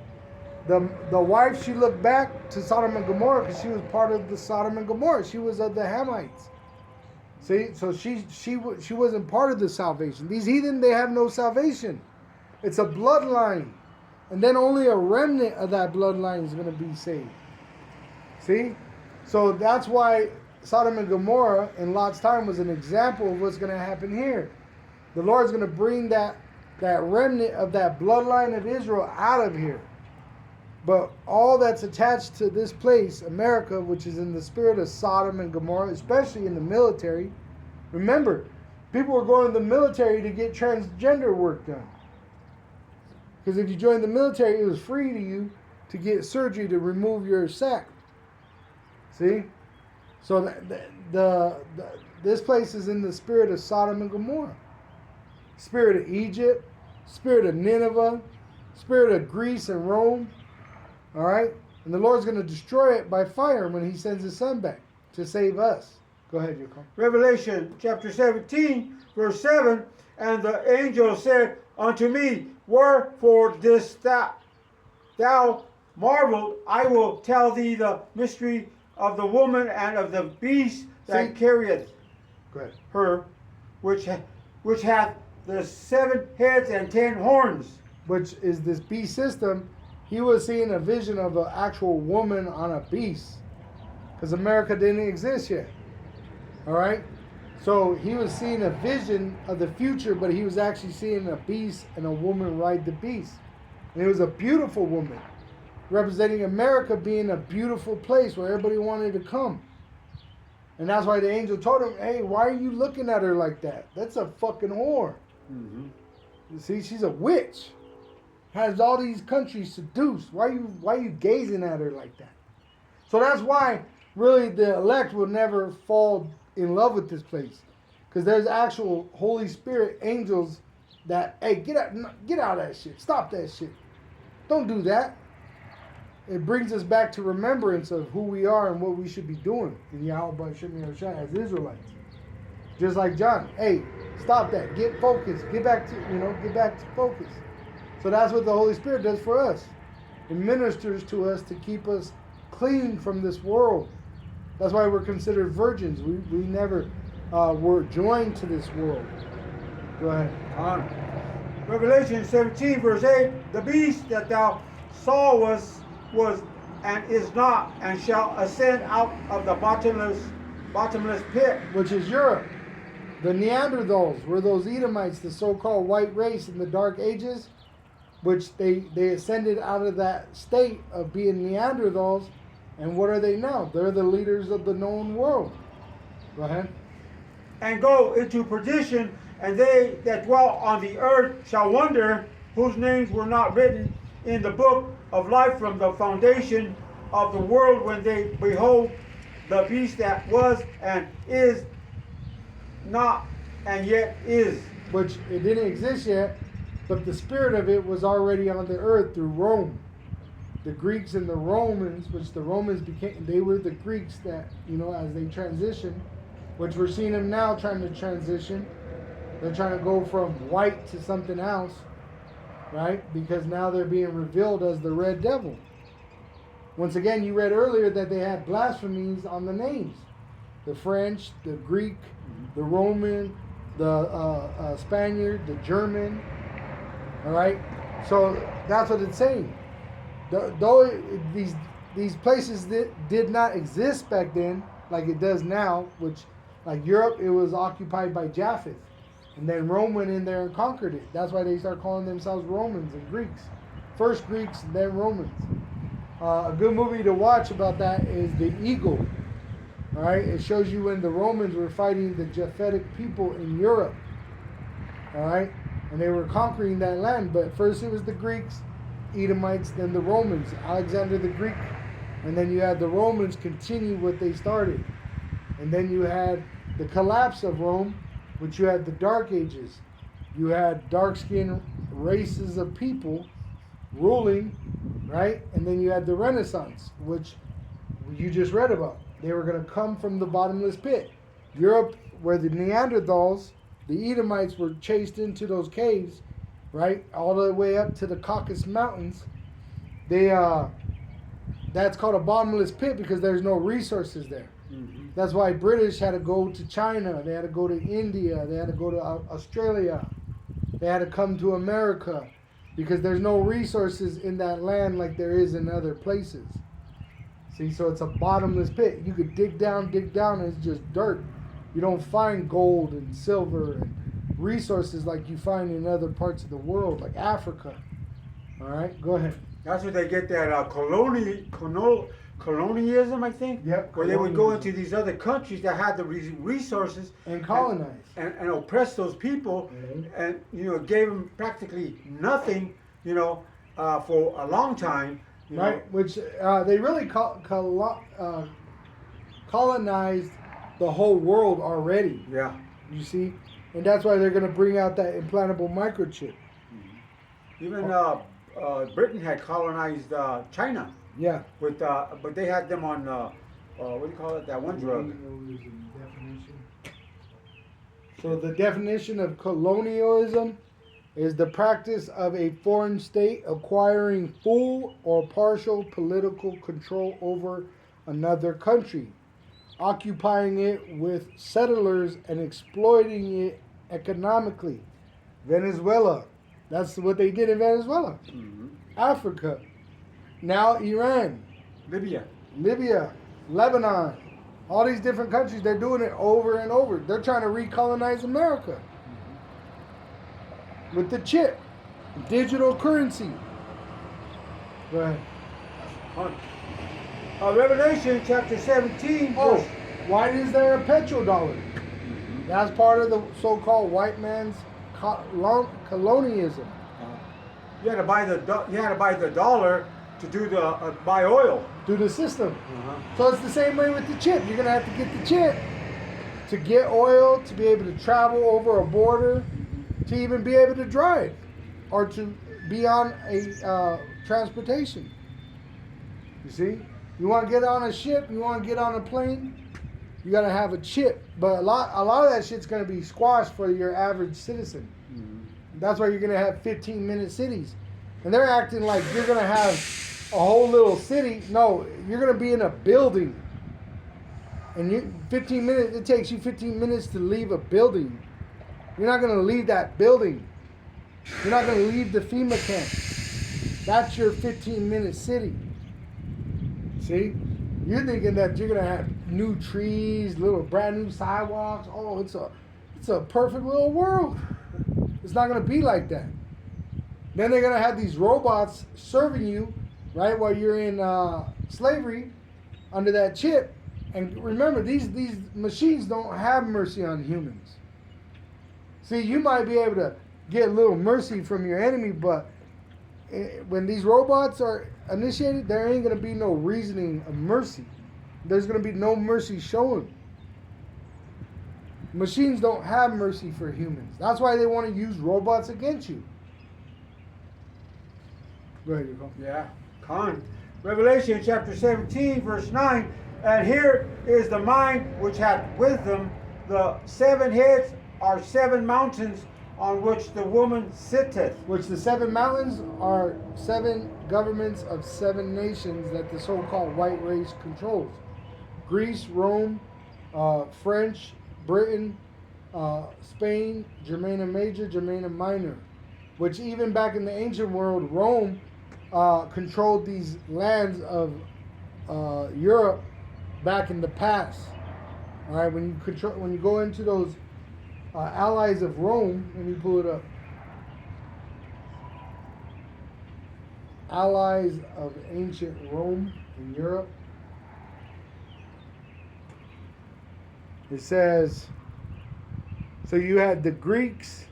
The wife, she looked back to Sodom and Gomorrah because she was part of the Sodom and Gomorrah. She was of the Hamites. See, so she wasn't part of the salvation. These heathen, they have no salvation. It's a bloodline. And then only a remnant of that bloodline is going to be saved. See? So that's why Sodom and Gomorrah in Lot's time was an example of what's going to happen here. The Lord's going to bring that remnant of that bloodline of Israel out of here. But all that's attached to this place, America, which is in the spirit of Sodom and Gomorrah, especially in the military. Remember, people were going to the military to get transgender work done. Because if you joined the military, it was free to you to get surgery to remove your sac. See? So this place is in the spirit of Sodom and Gomorrah. Spirit of Egypt, spirit of Nineveh, spirit of Greece and Rome. All right? And the Lord's going to destroy it by fire when he sends his son back to save us. Go ahead, Yoko. Revelation chapter 17, verse 7, and the angel said unto me, wherefore didst thou marvel? I will tell thee the mystery of the woman and of the beast that carrieth her, which hath the 7 heads and 10 horns. Which is this beast system. He was seeing a vision of an actual woman on a beast. Because America didn't exist yet. Alright? So he was seeing a vision of the future, but he was actually seeing a beast and a woman ride the beast. And it was a beautiful woman, representing America being a beautiful place where everybody wanted to come. And that's why the angel told him, hey, why are you looking at her like that? That's a fucking whore. Mm-hmm. You see, she's a witch. Has all these countries seduced. Why are you gazing at her like that? So that's why really the elect will never fall in love with this place. Because there's actual Holy Spirit angels that, hey, get out of that shit. Stop that shit. Don't do that. It brings us back to remembrance of who we are and what we should be doing in Yahweh B'Shem Yahushua as Israelites. Just like John, hey, stop that. Get focused. Get back to focus. So that's what the Holy Spirit does for us. It ministers to us to keep us clean from this world. That's why we're considered virgins. We never were joined to this world. Go ahead. On. Revelation 17, verse 8, the beast that thou saw was and is not, and shall ascend out of the bottomless pit. Which is Europe. The Neanderthals were those Edomites, the so-called white race in the Dark Ages, which they ascended out of that state of being Neanderthals. And what are they now? They're the leaders of the known world. Go ahead. And go into perdition, and they that dwell on the earth shall wonder, whose names were not written in the book of life from the foundation of the world, when they behold the beast that was and is not and yet is. Which it didn't exist yet, but the spirit of it was already on the earth through Rome. The Greeks and the Romans, which the Romans they were the Greeks that, as they transitioned, which we're seeing them now trying to transition. They're trying to go from white to something else, right? Because now they're being revealed as the red devil. Once again, you read earlier that they had blasphemies on the names. The French, the Greek, the Roman, the Spaniard, the German. All right? So that's what it's saying. Though these places did not exist back then, like it does now, which, like Europe, it was occupied by Japheth. And then Rome went in there and conquered it. That's why they start calling themselves Romans and Greeks. First Greeks, then Romans. A good movie to watch about that is The Eagle. All right, it shows you when the Romans were fighting the Japhetic people in Europe. All right, and they were conquering that land. But first it was the Greeks, Edomites, then the Romans, Alexander the Greek, and then you had the Romans continue what they started, and then you had the collapse of Rome, which you had the Dark Ages. You had dark-skinned races of people ruling, right? And then you had the Renaissance, which you just read about. They were going to come from the bottomless pit. Europe, where the Neanderthals, the Edomites were chased into those caves, right? All the way up to the Caucasus Mountains. That's called a bottomless pit because there's no resources there. Mm-hmm. That's why British had to go to China. They had to go to India. They had to go to Australia. They had to come to America because there's no resources in that land like there is in other places. See, so it's a bottomless pit. You could dig down, and it's just dirt. You don't find gold and silver and resources like you find in other parts of the world, like Africa. All right, go ahead. That's where they get that colonialism, I think. Yep. Where they would go into these other countries that had the resources And colonize. and oppress those people, Mhm. and gave them practically nothing, for a long time. Right, which they really colonized the whole world already. Yeah. You see, and that's why they're going to bring out that implantable microchip. Even Britain had colonized China Yeah. with, but they had them on what do you call it? That one drug. So the definition of colonialism is the practice of a foreign state acquiring full or partial political control over another country, occupying it with settlers and exploiting it economically. Venezuela, that's what they did in Venezuela. Mm-hmm. Africa, now Iran, Libya. Libya, Lebanon, all these different countries, they're doing it over and over. They're trying to recolonize America with the chip, digital currency. Go ahead. Revelation chapter 17. Oh, verse- why is there a petrodollar? That's part of the so-called white man's colonialism. You had to buy the dollar to do the buy oil. Through the system. Uh-huh. So it's the same way with the chip. You're gonna have to get the chip to get oil, to be able to travel over a border, to even be able to drive, or to be on a transportation. You see, you want to get on a ship, you want to get on a plane, you got to have a chip. But a lot of that shit's gonna be squashed for your average citizen. Mm-hmm. That's why you're gonna have 15-minute cities, and they're acting like you're gonna have a whole little city. No, you're gonna be in a building, and 15 minutes. It takes you 15 minutes to leave a building. You're not gonna leave that building. You're not gonna leave the FEMA camp. That's your 15-minute city. See, you're thinking that you're gonna have new trees, little brand new sidewalks. Oh, it's a perfect little world. It's not gonna be like that. Then they're gonna have these robots serving you, right, while you're in slavery, under that chip. And remember, these machines don't have mercy on humans. See, you might be able to get a little mercy from your enemy, but when these robots are initiated, there ain't gonna be no reasoning of mercy. There's gonna be no mercy shown. Machines don't have mercy for humans. That's why they want to use robots against you. Go ahead, Yoko. Yeah. Con. Revelation chapter 17, verse 9. And here is the mind which hath wisdom. The 7 heads are 7 mountains on which the woman sitteth. Which the 7 mountains are 7 governments of 7 nations that the so-called white race controls. Greece, Rome, French, Britain, Spain, Germania Major, Germania Minor. Which even back in the ancient world, Rome controlled these lands of Europe back in the past. All right, when you go into those allies of Rome, let me pull it up. Allies of ancient Rome in Europe. It says, so you had the Greeks.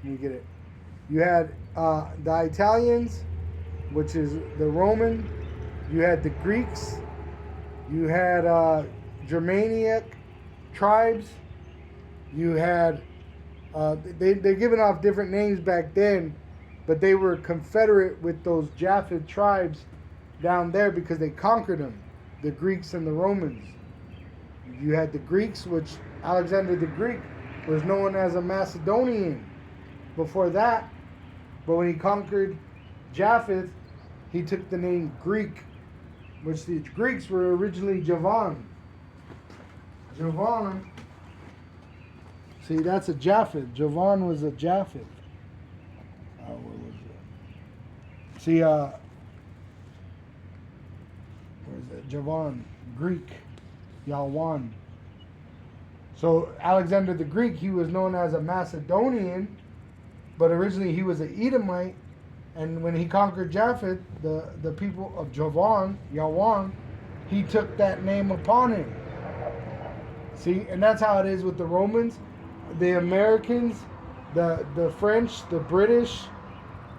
Let me get it. You had the Italians, which is the Roman. You had the Greeks. You had Germanic tribes. You had, they're giving off different names back then, but they were confederate with those Japhet tribes down there because they conquered them, the Greeks and the Romans. You had the Greeks, which Alexander the Greek was known as a Macedonian before that, but when he conquered Japheth, he took the name Greek, which the Greeks were originally Javan. Javan. See, that's a Japheth. Javan was a Japheth. What was it? See, where's it? Javan, Greek, Yalwan. So Alexander the Greek, he was known as a Macedonian, but originally he was an Edomite. And when he conquered Japheth, the people of Javan, Yalwan, he took that name upon him. See, and that's how it is with the Romans, the Americans, the French, the British,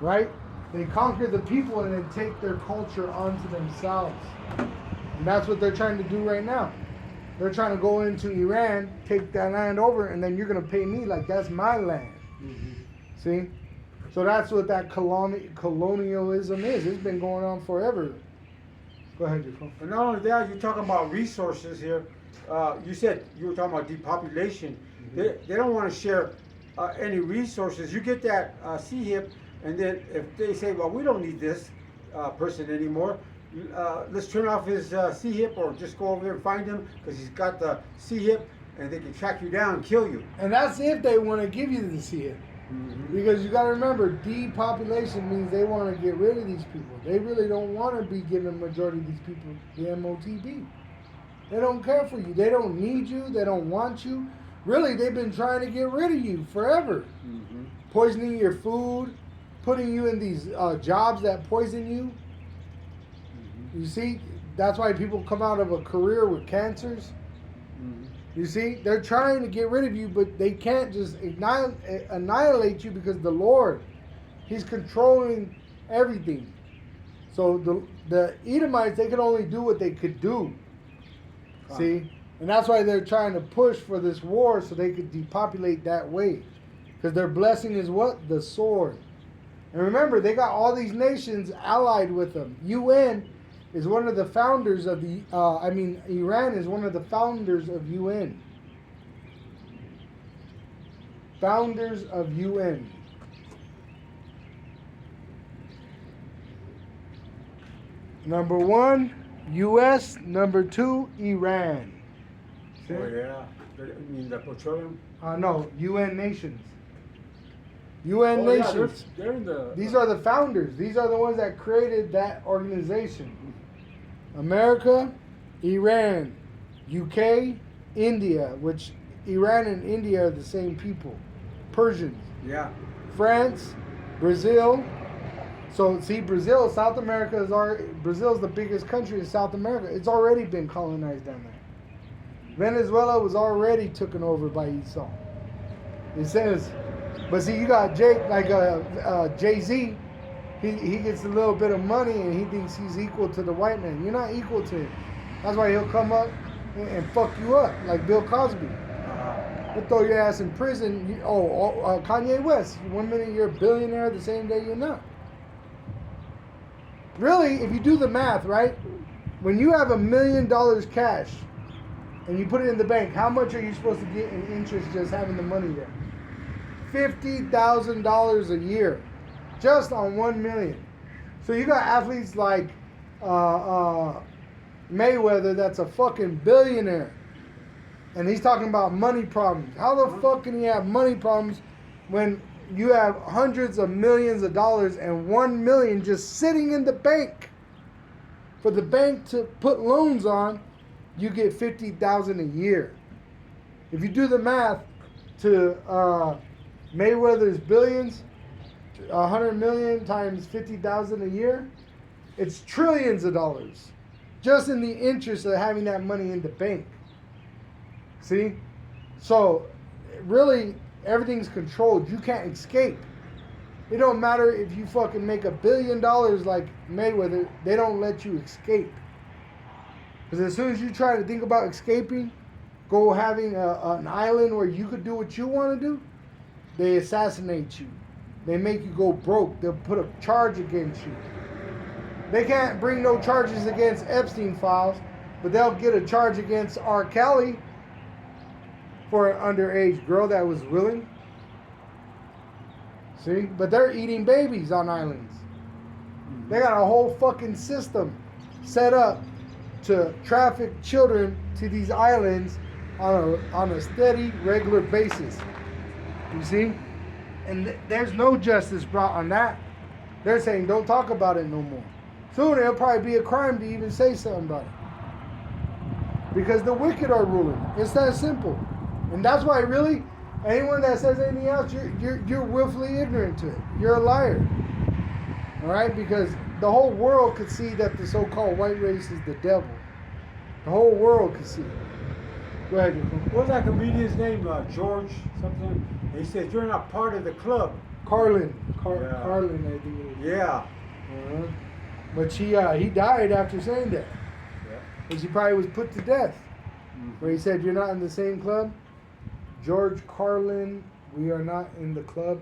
right? They conquer the people and then take their culture onto themselves. And that's what they're trying to do right now. They're trying to go into Iran, take that land over, and then you're going to pay me like that's my land. Mm-hmm. See? So that's what that colonialism is. It's been going on forever. Go ahead, Jacob. And not only that, you're talking about resources here. You said you were talking about depopulation. Mm-hmm. They don't want to share any resources. You get that CHIP, and then if they say, well, we don't need this person anymore, let's turn off his CHIP or just go over there and find him because he's got the CHIP and they can track you down and kill you. And that's if they want to give you the CHIP. Mm-hmm. Because you got to remember, depopulation means they want to get rid of these people. They really don't want to be giving the majority of these people the MOTB. They don't care for you. They don't need you. They don't want you. Really, they've been trying to get rid of you forever. Mm-hmm. Poisoning your food, putting you in these jobs that poison you. Mm-hmm. You see, that's why people come out of a career with cancers. Mm-hmm. You see, they're trying to get rid of you, but they can't just annihilate you because the Lord, He's controlling everything. So the Edomites, they could only do what they could do. See? And that's why they're trying to push for this war so they could depopulate that way. Because their blessing is what? The sword. And remember, they got all these nations allied with them. UN is one of the founders of the, Iran is one of the founders of UN. Founders of UN. Number 1, US. Number 2, Iran. See? Oh, yeah. You mean the petroleum? No, UN nations. UN nations. They're in the, These are the founders. These are the ones that created that organization. America, Iran, UK, India, which Iran and India are the same people. Persians. Yeah. France, Brazil. So see, Brazil, South America Brazil's the biggest country in South America. It's already been colonized down there. Venezuela was already taken over by Esau. It says, but see, you got Jay-Z. He gets a little bit of money and he thinks he's equal to the white man. You're not equal to him. That's why he'll come up and fuck you up, like Bill Cosby. He'll throw your ass in prison. Kanye West. 1 minute you're a billionaire, the same day you're not. Really, if you do the math, right? When you have $1 million cash and you put it in the bank, how much are you supposed to get in interest just having the money there? $50,000 a year, just on 1 million. So you got athletes like Mayweather, that's a fucking billionaire, and he's talking about money problems. How the fuck can he have money problems when you have hundreds of millions of dollars and 1 million just sitting in the bank? For the bank to put loans on, you get $50,000 a year. If you do the math to Mayweather's billions, 100 million times 50,000 a year, it's trillions of dollars just in the interest of having that money in the bank. See? So, really, everything's controlled. You can't escape. It don't matter if you fucking make $1 billion like Mayweather, they don't let you escape. Because as soon as you try to think about escaping, go having an island where you could do what you want to do, they assassinate you. They make you go broke. They'll put a charge against you. They can't bring no charges against Epstein files, but they'll get a charge against R. Kelly for an underage girl that was willing. See? But they're eating babies on islands. They got a whole fucking system set up to traffic children to these islands on a steady, regular basis. You see? And there's no justice brought on that. They're saying don't talk about it no more. Soon it'll probably be a crime to even say something about it. Because the wicked are ruling. It's that simple. And that's why really, anyone that says anything else, you're willfully ignorant to it. You're a liar. Alright? Because the whole world could see that the so-called white race is the devil. The whole world could see it. Go ahead. What was that comedian's name? George something? He said, you're not part of the club. Carlin. Yeah. Carlin, I think it is. Yeah. Uh-huh. But he died after saying that. Yeah. Because he probably was put to death. Where he said, you're not in the same club. George Carlin, we are not in the club.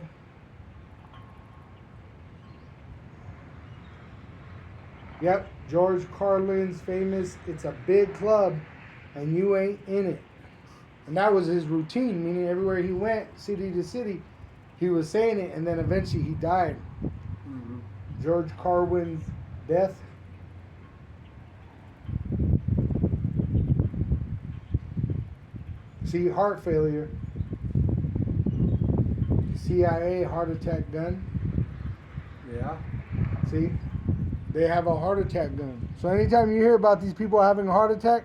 Yep, George Carlin's famous, it's a big club and you ain't in it. And that was his routine, meaning everywhere he went, city to city, he was saying it, and then eventually he died. Mm-hmm. George Carlin's death. See, heart failure. CIA heart attack gun. Yeah. See? They have a heart attack gun. So anytime you hear about these people having a heart attack,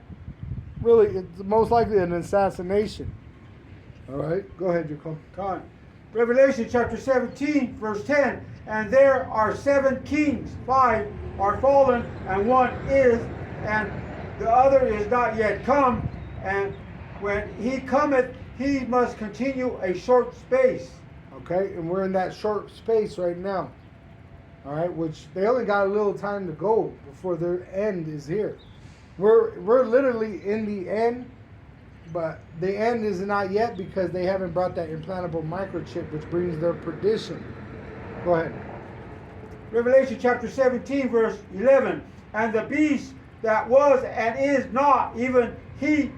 really, it's most likely an assassination. All right? Go ahead, Jacob. Con. Revelation chapter 17, verse 10. And there are 7 kings, 5 are fallen, and 1 is, and the other is not yet come. And when he cometh, he must continue a short space. Okay? And we're in that short space right now. All right? Which they only got a little time to go before their end is here. We're literally in the end, but the end is not yet because they haven't brought that implantable microchip, which brings their perdition. Go ahead. Revelation chapter 17, verse 11. And the beast that was and is not, even he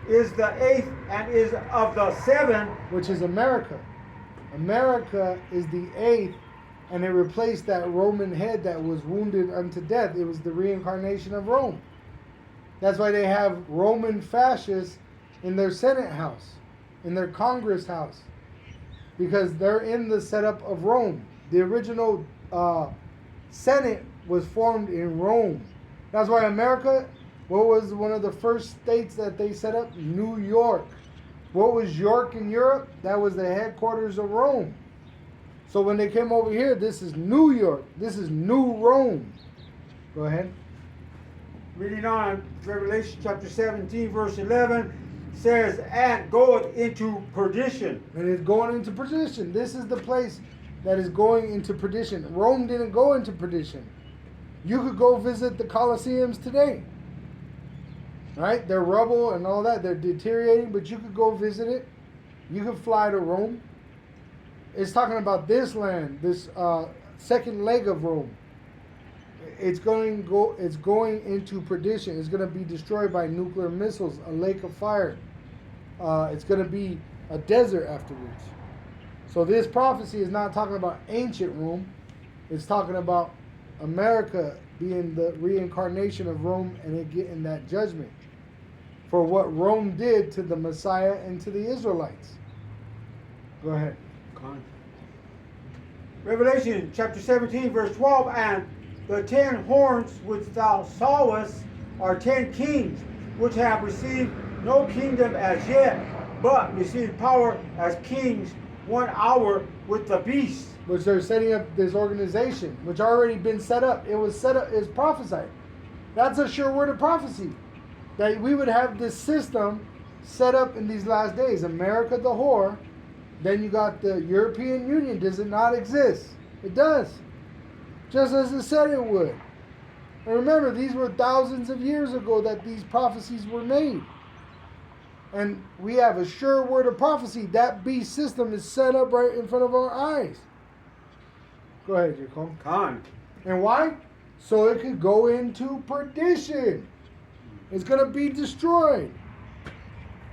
is the 8th and is of the 7. Which is America. America is the 8th, and it replaced that Roman head that was wounded unto death. It was the reincarnation of Rome. That's why they have Roman fascists in their Senate house, in their Congress house, because they're in the setup of Rome. The original Senate was formed in Rome. That's why America, what was one of the first states that they set up? New York. What was York in Europe? That was the headquarters of Rome. So when they came over here, this is New York. This is New Rome. Go ahead. Reading on, Revelation chapter 17, verse 11 says, and goeth into perdition. And it's going into perdition. This is the place that is going into perdition. Rome didn't go into perdition. You could go visit the Colosseums today. Right? They're rubble and all that. They're deteriorating, but you could go visit it. You could fly to Rome. It's talking about this land, this second leg of Rome. It's going into perdition. It's going to be destroyed by nuclear missiles, a lake of fire. It's going to be a desert afterwards. So this prophecy is not talking about ancient Rome. It's talking about America being the reincarnation of Rome and it getting that judgment for what Rome did to the Messiah and to the Israelites. Go ahead. Revelation chapter 17, verse 12, and the 10 horns which thou sawest are 10 kings, which have received no kingdom as yet, but received power as kings 1 hour with the beast. Which they're setting up this organization, which already been set up. It was set up, it's prophesied. That's a sure word of prophecy. That we would have this system set up in these last days. America the whore. Then you got the European Union. Does it not exist? It does. Just as it said it would. And remember, these were thousands of years ago that these prophecies were made. And we have a sure word of prophecy. That beast system is set up right in front of our eyes. Go ahead, Jacob. Khan. And why? So it could go into perdition. It's going to be destroyed.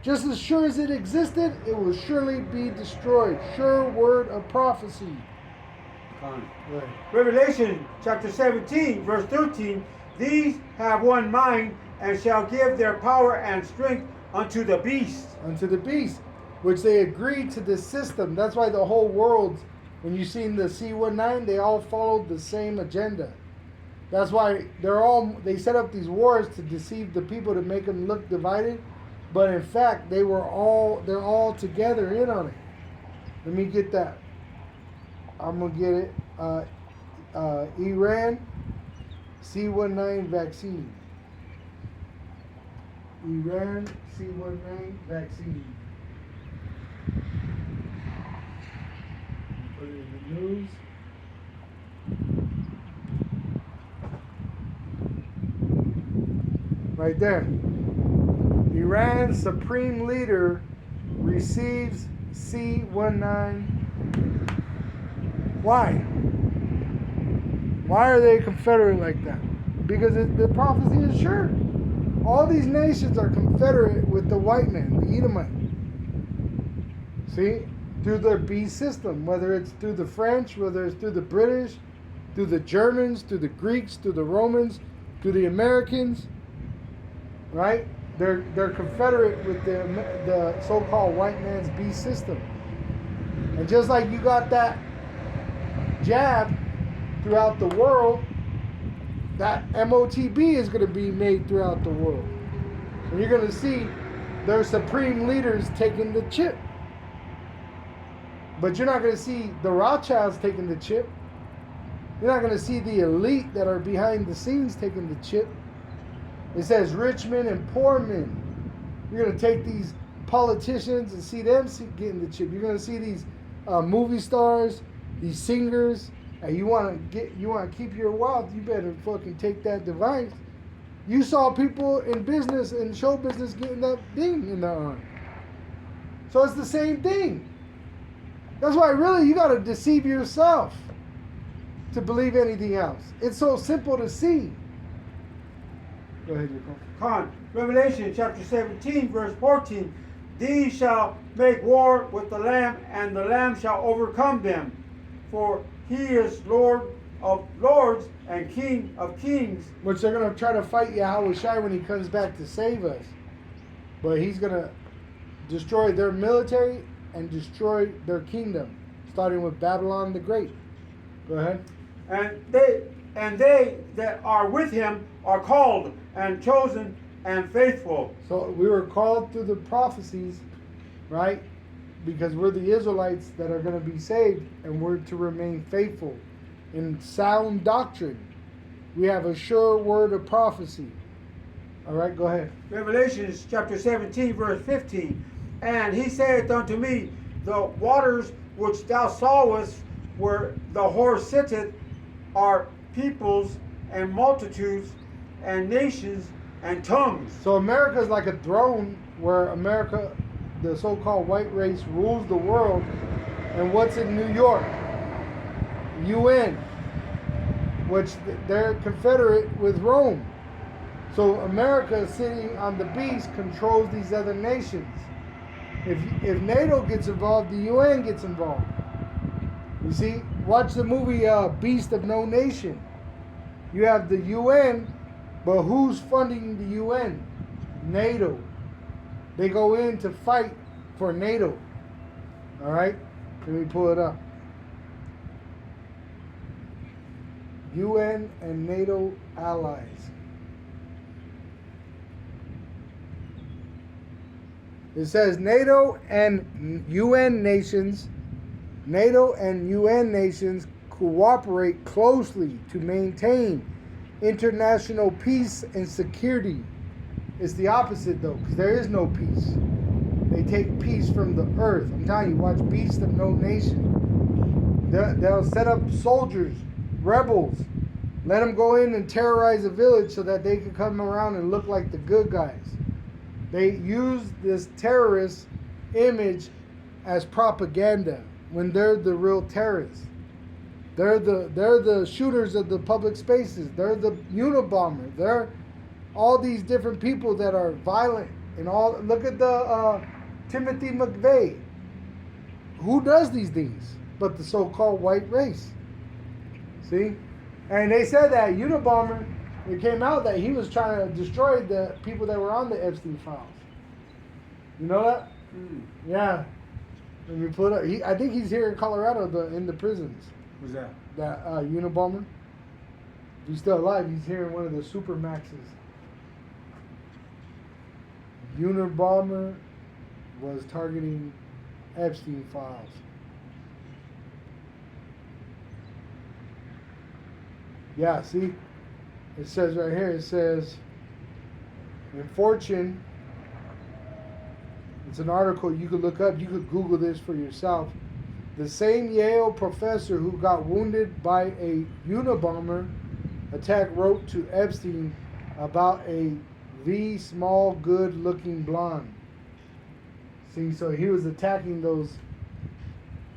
Just as sure as it existed, it will surely be destroyed. Sure word of prophecy. Khan. Right. Revelation chapter 17, verse 13. These have one mind and shall give their power and strength unto the beast. Unto the beast, which they agreed to this system. That's why the whole world, when you seen the C-19, they all followed the same agenda. That's why they set up these wars to deceive the people, to make them look divided. But in fact, they're all together in on it. Let me get that. I'm gonna get it. Iran C-19 vaccine. Iran C-19 vaccine. Put it in the news. Right there. Iran's supreme leader receives C-19. Why? Why are they confederate like that? Because the prophecy is sure. All these nations are confederate with the white man, the Edomite. See? Through their beast system, whether it's through the French, whether it's through the British, through the Germans, through the Greeks, through the Romans, through the Americans, right? They're confederate with the so-called white man's beast system. And just like you got that jab throughout the world, that MOTB is going to be made throughout the world. And you're going to see their supreme leaders taking the chip. But you're not going to see the Rothschilds taking the chip. You're not going to see the elite that are behind the scenes taking the chip. It says rich men and poor men. You're going to take these politicians and see them getting the chip. You're going to see these movie stars, these singers, and you want to keep your wealth, you better fucking take that device. You saw people in business and show business getting that thing in their arm. So it's the same thing. That's why really you got to deceive yourself to believe anything else. It's so simple to see. Go ahead, Jacob. Khan. Revelation chapter 17, verse 14. These shall make war with the Lamb, and the Lamb shall overcome them. For he is Lord of lords and King of kings. Which they're going to try to fight Yahweh Shai when he comes back to save us. But he's going to destroy their military and destroy their kingdom, starting with Babylon the Great. Go ahead. And they that are with him are called and chosen and faithful. So we were called through the prophecies, right? Because we're the Israelites that are going to be saved, and we're to remain faithful in sound doctrine. We have a sure word of prophecy. All right, go ahead. Revelation chapter 17, verse 15. And he saith unto me, the waters which thou sawest where the whore sitteth are peoples and multitudes and nations and tongues. So America is like a throne where America, the so-called white race, rules the world. And what's in New York? UN, which they're confederate with Rome. So America, sitting on the beast, controls these other nations. If NATO gets involved, the UN gets involved. You see, watch the movie Beast of No Nation. You have the UN, but who's funding the UN? NATO. They go in to fight for NATO. All right? Let me pull it up. UN and NATO allies. It says NATO and UN nations cooperate closely to maintain international peace and security. It's the opposite though, because there is no peace. They take peace from the earth. I'm telling you, watch Beast of No Nation. They'll set up soldiers, rebels, let them go in and terrorize a village so that they can come around and look like the good guys. They use this terrorist image as propaganda when they're the real terrorists. They're the shooters of the public spaces. They're the Unabomber. They're all these different people that are violent and all. Look at the Timothy McVeigh. Who does these things but the so-called white race? See? And they said that Unabomber, it came out that he was trying to destroy the people that were on the Epstein files. You know that? Yeah. Let me put up. I think he's here in Colorado, in the prisons. Who's that? That Unabomber. He's still alive. He's here in one of the super maxes. Unabomber was targeting Epstein files. Yeah, see? It says right here, it says, in Fortune, it's an article you could look up, you could Google this for yourself. The same Yale professor who got wounded by a Unabomber attack wrote to Epstein about a small, good-looking blonde. See, so he was attacking those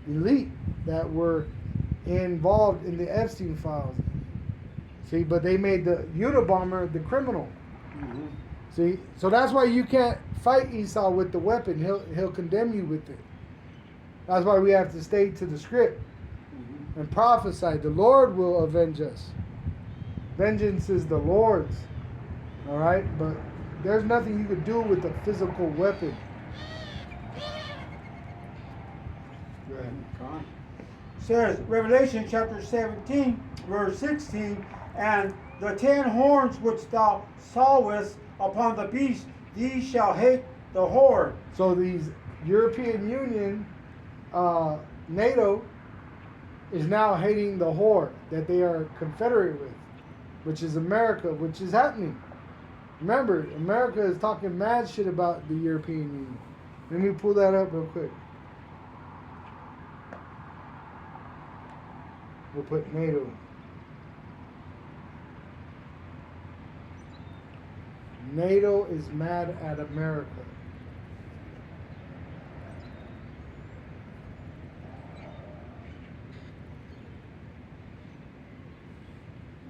elite that were involved in the Epstein files. See, but they made the Unabomber the criminal. Mm-hmm. See, so that's why you can't fight Esau with the weapon. He'll condemn you with it. That's why we have to stay to the script and prophesy. The Lord will avenge us. Vengeance is the Lord's. All right, but there's nothing you could do with a physical weapon. Go ahead. Says Revelation chapter 17, verse 16, and the 10 horns which thou sawest upon the beast, these shall hate the whore. So these European Union, NATO, is now hating the whore that they are confederate with, which is America, which is happening. Remember, America is talking mad shit about the European Union. Let me pull that up real quick. We'll put NATO. NATO is mad at America.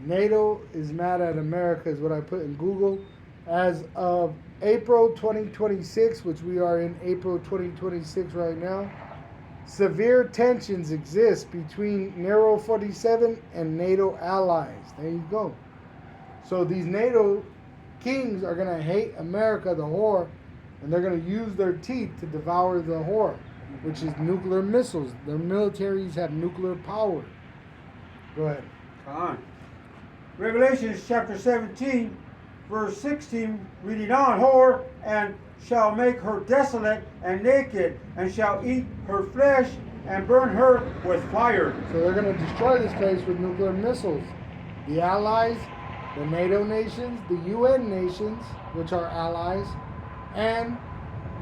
NATO is mad at America is what I put in Google. As of April 2026, which we are in April 2026 right now, severe tensions exist between Nero 47 and NATO allies. There you go. So these NATO kings are going to hate America, the whore, and they're going to use their teeth to devour the whore, which is nuclear missiles. Their militaries have nuclear power. Go ahead. Come on. Revelation chapter 17, verse 16, reading on, whore, and shall make her desolate and naked, and shall eat her flesh, and burn her with fire. So they're going to destroy this place with nuclear missiles. The allies, the NATO nations, the UN nations, which are allies, and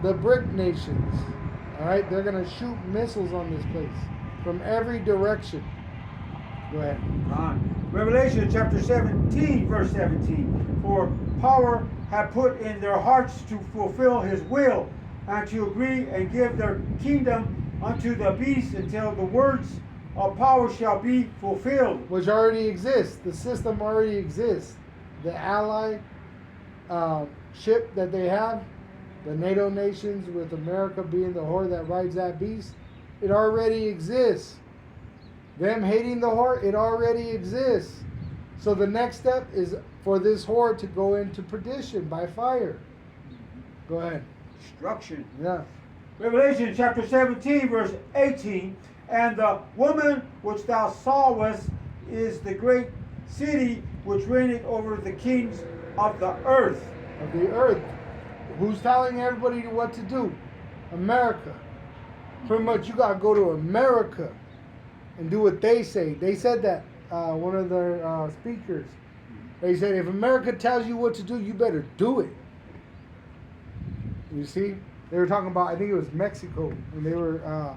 the BRIC nations. All right, they're going to shoot missiles on this place from every direction. Go ahead. Revelation chapter 17, verse 17. For power have put in their hearts to fulfill his will, and to agree and give their kingdom unto the beast until the words of power shall be fulfilled. Which already exists. The system already exists. The ally ship that they have, the NATO nations with America being the whore that rides that beast, it already exists. Them hating the whore, it already exists. So the next step is for this whore to go into perdition by fire. Go ahead. Destruction. Yeah. Revelation chapter 17, verse 18. And the woman which thou sawest is the great city which reigneth over the kings of the earth. Of the earth. Who's telling everybody what to do? America. Pretty much you got to go to America and do what they say. They said that, one of their speakers. They said, if America tells you what to do, you better do it. You see? They were talking about, I think it was Mexico, and they were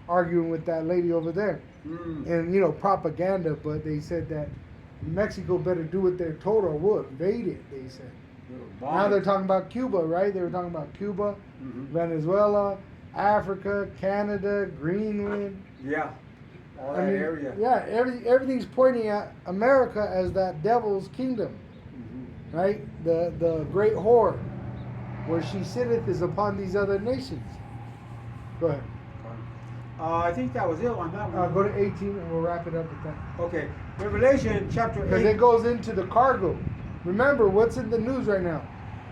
arguing with that lady over there. And, you know, propaganda, but they said that Mexico better do what they're told or we'll invade it, they said. Now they're talking about Cuba, right? They were talking about Cuba, Venezuela, Africa, Canada, Greenland. Yeah. All that area. Yeah, everything's pointing at America as that devil's kingdom, right? The great whore, where she sitteth is upon these other nations. Go ahead. I think that was it on that one. Go to 18 and we'll wrap it up with that. Okay. Revelation chapter 8. Because it goes into the cargo. Remember, what's in the news right now?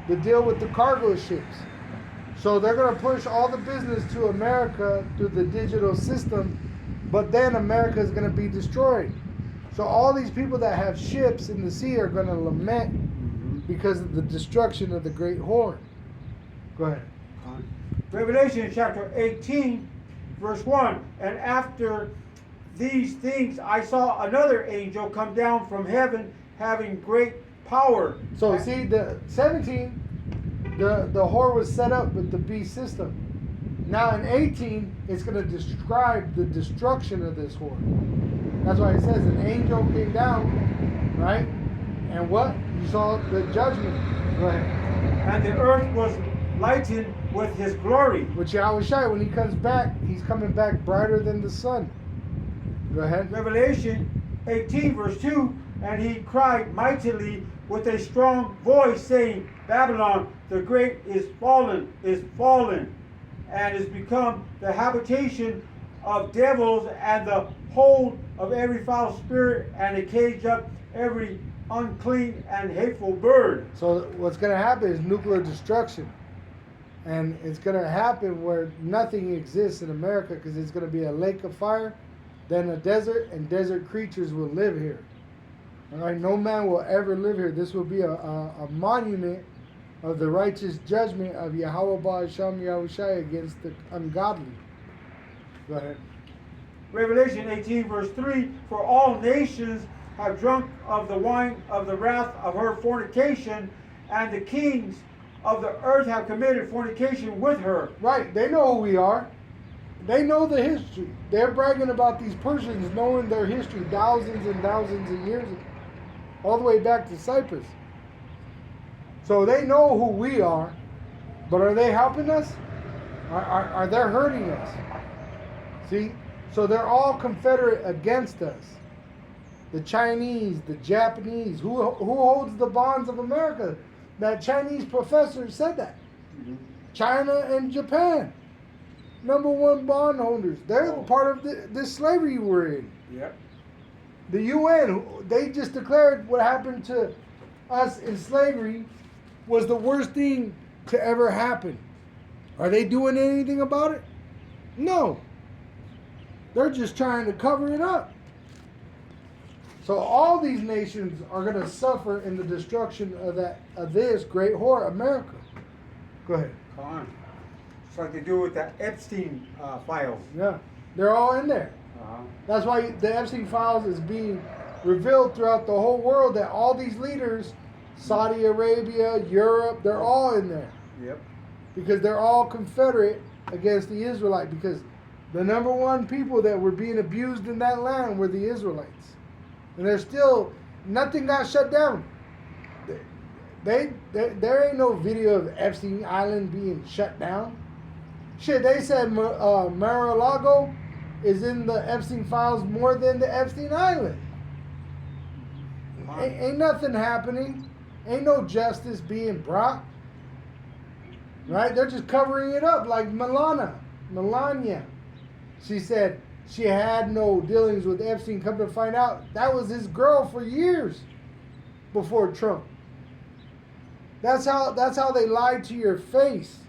The deal with the cargo ships. So they're going to push all the business to America through the digital system, but then America is going to be destroyed. So all these people that have ships in the sea are going to lament because of the destruction of the great whore. Go ahead. Revelation chapter 18, verse 1. And after these things I saw another angel come down from heaven, having great power. So see, the 17, the whore was set up with the beast system. Now in 18, it's going to describe the destruction of this whore. That's why it says an angel came down, right? And what? You saw the judgment. Go ahead. And the earth was lightened with his glory. Which Yahushua, when he comes back, he's coming back brighter than the sun. Go ahead. Revelation 18, verse 2. And he cried mightily with a strong voice, saying, Babylon the great is fallen, and is become the habitation of devils, and the hold of every foul spirit, and a cage of every unclean and hateful bird. So what's going to happen is nuclear destruction. And it's going to happen where nothing exists in America, because it's going to be a lake of fire, then a desert, and desert creatures will live here. All right, no man will ever live here. This will be a monument of the righteous judgment of Yahweh Ba'asham Yahushai against the ungodly. Go ahead. Revelation 18, verse 3. For all nations have drunk of the wine of the wrath of her fornication, and the kings of the earth have committed fornication with her. Right, they know who we are. They know the history. They're bragging about these Persians knowing their history thousands and thousands of years ago, all the way back to Cyprus. So they know who we are, but are they helping us? Are they hurting us? See? So they're all confederate against us. The Chinese, the Japanese. Who holds the bonds of America? That Chinese professor said that. China and Japan. #1 bondholders. They're part of this slavery we're in. Yep. The UN, they just declared what happened to us in slavery was the worst thing to ever happen. Are they doing anything about it? No. They're just trying to cover it up. So all these nations are going to suffer in the destruction of this great whore, America. Go ahead. Come on. It's like they do with the Epstein files. Yeah. They're all in there. That's why the Epstein files is being revealed throughout the whole world, that all these leaders, Saudi Arabia, Europe, they're all in there. Yep. Because they're all confederate against the Israelite, because the #1 people that were being abused in that land were the Israelites. And there's still, nothing got shut down. There ain't no video of Epstein Island being shut down. Shit, they said Mar-a-Lago is in the Epstein files more than the Epstein Island. Ain't nothing happening. Ain't no justice being brought. Right? They're just covering it up like Melania. She said she had no dealings with Epstein. Come to find out, that was his girl for years before Trump. That's how they lied to your face.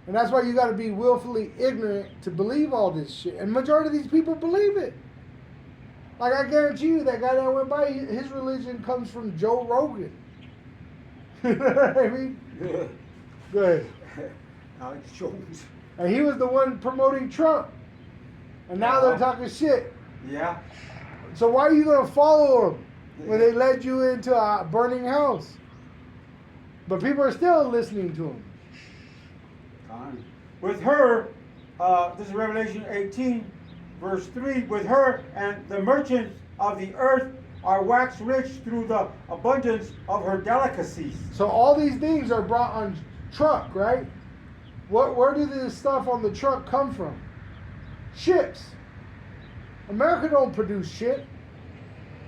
And that's why you got to be willfully ignorant to believe all this shit. And majority of these people believe it. Like, I guarantee you, that guy that went by, his religion comes from Joe Rogan. You know what I mean? Yeah. Go ahead. Alex Jones. And he was the one promoting Trump. And now they're talking shit. Yeah. So why are you going to follow them when they led you into a burning house? But people are still listening to him. Con. With her, this is Revelation 18, verse 3. With her and the merchants of the earth are waxed rich through the abundance of her delicacies. So all these things are brought on truck, right? Where did this stuff on the truck come from? Ships. America don't produce shit.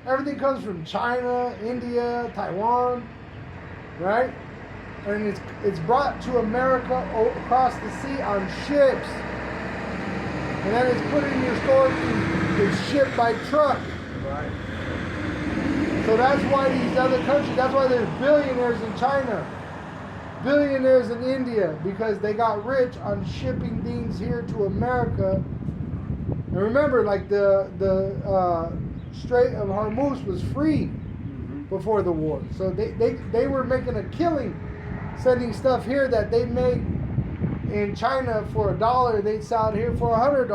Everything comes from China, India, Taiwan, right? And it's brought to America across the sea on ships. And then it's put in your stores and it's shipped by truck. Right. So that's why these other countries, that's why there's billionaires in China, billionaires in India, because they got rich on shipping things here to America. And remember, like the Strait of Hormuz was free before the war. So they were making a killing sending stuff here that they made in China for $1, they'd sell it here for $100.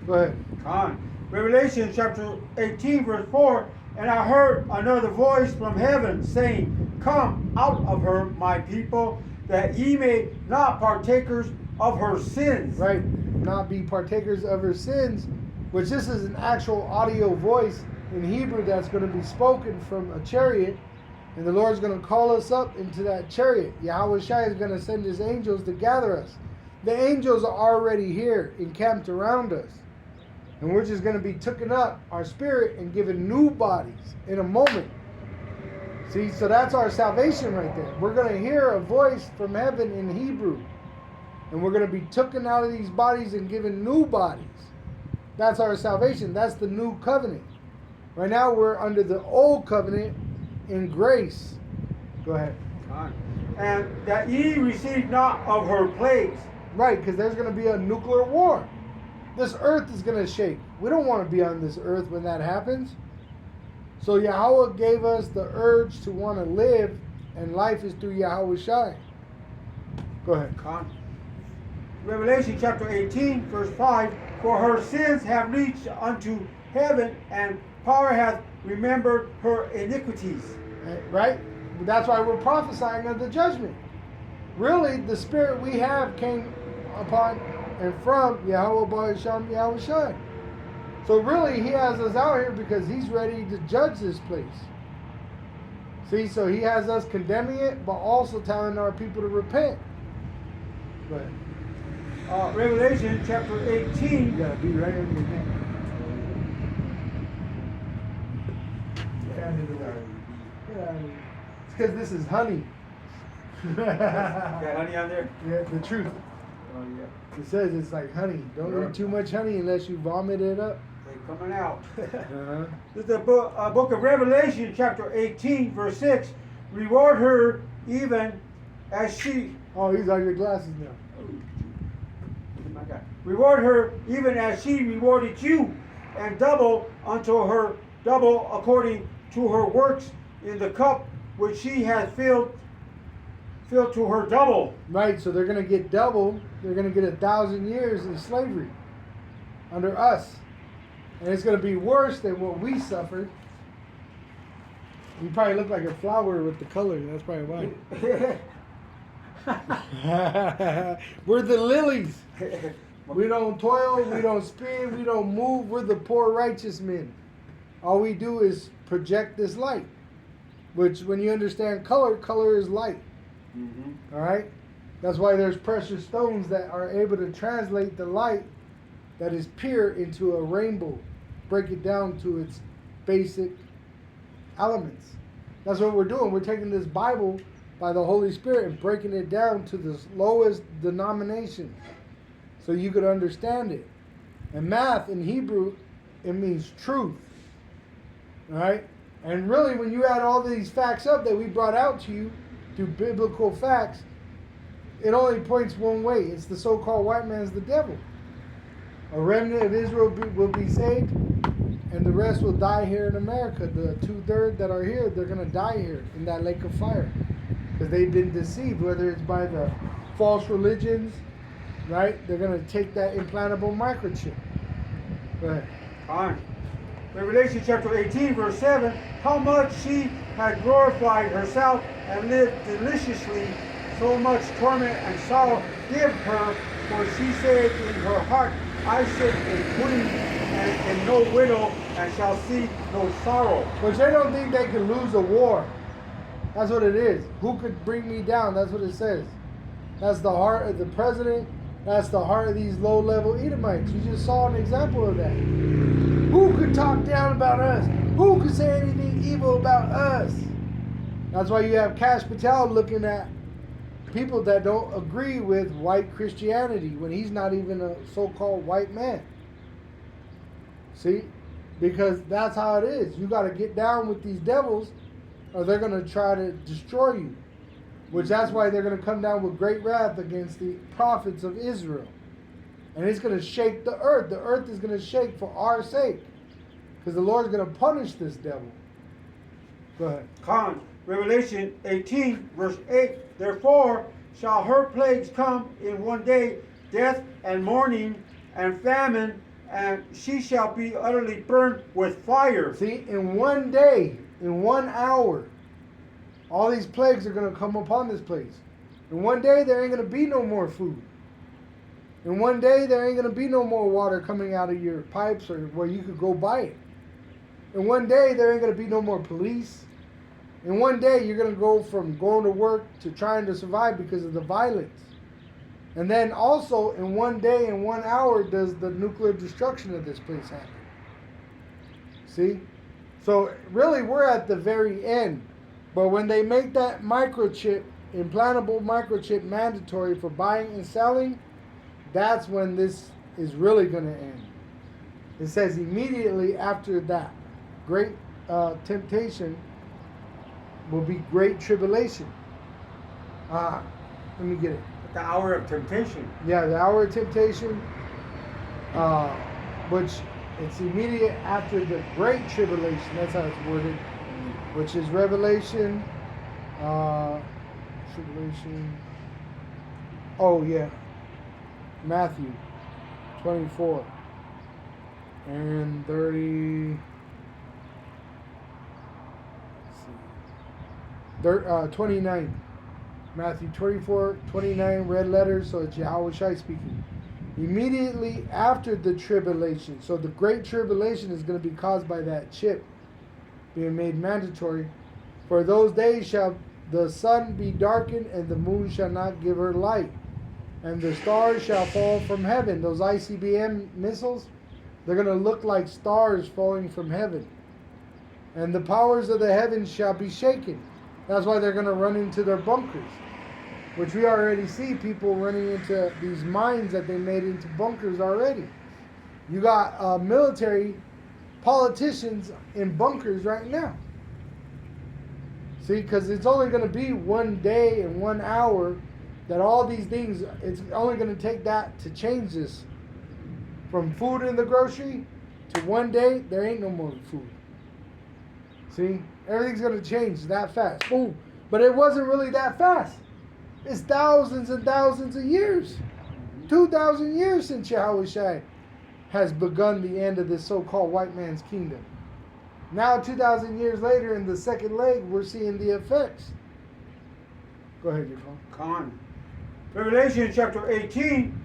Go ahead. Con. Revelation chapter 18, verse 4. And I heard another voice from heaven saying, Come out of her, my people, that ye may not partakers of her sins. Right. Not be partakers of her sins, which this is an actual audio voice in Hebrew that's going to be spoken from a chariot. And the Lord's going to call us up into that chariot. Yahweh Shai is going to send his angels to gather us. The angels are already here, encamped around us. And we're just going to be taken up, our spirit, and given new bodies in a moment. See, so that's our salvation right there. We're going to hear a voice from heaven in Hebrew. And we're going to be taken out of these bodies and given new bodies. That's our salvation. That's the new covenant. Right now we're under the old covenant in grace. Go ahead. And that ye receive not of her plagues. Right, because there's going to be a nuclear war. This earth is going to shake. We don't want to be on this earth when that happens. So Yahweh gave us the urge to want to live, and life is through Yahweh Shai. Go ahead. Revelation chapter 18, verse 5. For her sins have reached unto heaven, and power hath remembered her iniquities. Right? That's why we're prophesying of the judgment. Really, the spirit we have came upon and from Yahweh Ba'asham Yahweh Shai. So really, he has us out here because he's ready to judge this place. See, so he has us condemning it, but also telling our people to repent. Go ahead. Revelation chapter 18. You gotta be right in your neck. It's because this is honey. Got honey on there? Yeah, the truth. Oh, yeah. It says it's like honey. Don't eat too much honey unless you vomit it up. They're coming out. Uh-huh. This is the book of Revelation, chapter 18, verse 6. Reward her even as she. Oh, these are your glasses now. Oh my God. Reward her even as she rewarded you, and double unto her double according to her works in the cup which she hath filled to her double. Right, so they're going to get double. They're going to get 1,000 years in slavery under us. And it's going to be worse than what we suffered. You probably look like a flower with the color. That's probably why. We're the lilies. We don't toil, we don't spin, we don't move. We're the poor righteous men. All we do is project this light. Which, when you understand color, color is light. Mm-hmm. All right? That's why there's precious stones that are able to translate the light that is pure into a rainbow. Break it down to its basic elements. That's what we're doing. We're taking this Bible by the Holy Spirit and breaking it down to the lowest denomination so you could understand it. And math in Hebrew, it means truth. All right? And really, when you add all these facts up that we brought out to you through biblical facts, it only points one way. It's the so-called white man's the devil. A remnant of Israel will be saved, and the rest will die here in America. The 2/3 that are here, they're going to die here in that lake of fire. Because they've been deceived, whether it's by the false religions, right? They're going to take that implantable microchip. Go ahead. Fine. Revelation chapter 18, verse 7. How much she had glorified herself and lived deliciously so much torment and sorrow give her, for she said in her heart, I sit in pudding and no widow, and shall see no sorrow. But they don't think they can lose a war. That's what it is. Who could bring me down? That's what it says. That's the heart of the president. That's the heart of these low-level Edomites. You just saw an example of that. Who could talk down about us? Who could say anything evil about us? That's why you have Cash Patel looking at people that don't agree with white Christianity when he's not even a so-called white man. See? Because that's how it is. You got to get down with these devils or they're going to try to destroy you. Which that's why they're going to come down with great wrath against the prophets of Israel. And it's going to shake the earth. The earth is going to shake for our sake. Because the Lord's going to punish this devil. Go ahead. Con, Revelation 18, verse 8. Therefore shall her plagues come in one day, death and mourning and famine, and she shall be utterly burned with fire. See, in one day, in 1 hour, all these plagues are going to come upon this place. In one day, there ain't going to be no more food. In one day, there ain't going to be no more water coming out of your pipes or where you could go buy it. In one day, there ain't going to be no more police. In one day, you're going to go from going to work to trying to survive because of the violence. And then also, in one day and 1 hour, does the nuclear destruction of this place happen. See? So, really, we're at the very end. But when they make that microchip, implantable microchip mandatory for buying and selling, that's when this is really going to end. It says immediately after that great temptation will be great tribulation. Let me get it. The hour of temptation. Yeah, the hour of temptation, which it's immediate after the great tribulation. That's how it's worded. Which is Revelation, tribulation. Oh yeah, Matthew 24 and 30. Let's see, 29. Matthew 24, 29, red letters. So it's Yahweh Shai speaking. Immediately after the tribulation. So the great tribulation is going to be caused by that chip being made mandatory. For those days shall the sun be darkened, and the moon shall not give her light, and the stars shall fall from heaven. Those ICBM missiles, they're going to look like stars falling from heaven. And the powers of the heavens shall be shaken. That's why they're going to run into their bunkers, which we already see people running into these mines that they made into bunkers already. You got military politicians in bunkers right now. See, because it's only going to be 1 day and 1 hour that all these things, it's only going to take that to change this. From food in the grocery to 1 day, there ain't no more food. See, everything's going to change that fast. Boom. But it wasn't really that fast. It's thousands and thousands of years. 2,000 years since Yahweh Shai has begun the end of this so-called white man's kingdom. Now, 2,000 years later, in the second leg, we're seeing the effects. Go ahead, Yvonne. Con. Revelation chapter 18,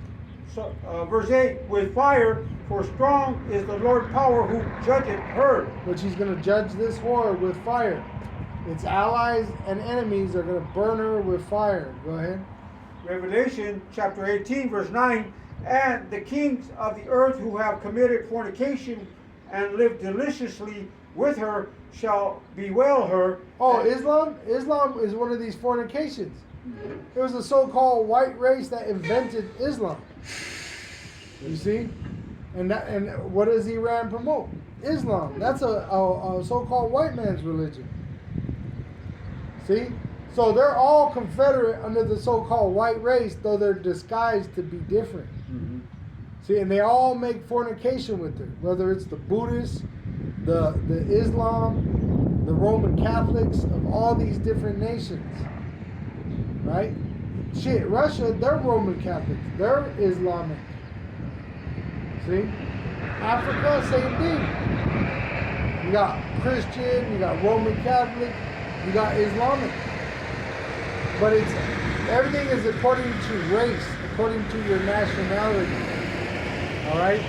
verse 8, with fire, for strong is the Lord power who judgeth her. Which he's going to judge this whore with fire. Its allies and enemies are going to burn her with fire. Go ahead. Revelation chapter 18, verse 9, and the kings of the earth who have committed fornication and lived deliciously with her shall bewail her. Oh, Islam? Islam is one of these fornications. It was the so-called white race that invented Islam. You see? And what does Iran promote? Islam. That's a so-called white man's religion. See? So they're all confederate under the so-called white race, though they're disguised to be different. Mm-hmm. See, and they all make fornication with her, whether it's the Buddhists, the Islam, the Roman Catholics of all these different nations. Right? Shit, Russia, they're Roman Catholics. They're Islamic. See? Africa, same thing. You got Christian, you got Roman Catholic, you got Islamic. But it's Everything is according to race, according to your nationality. All right?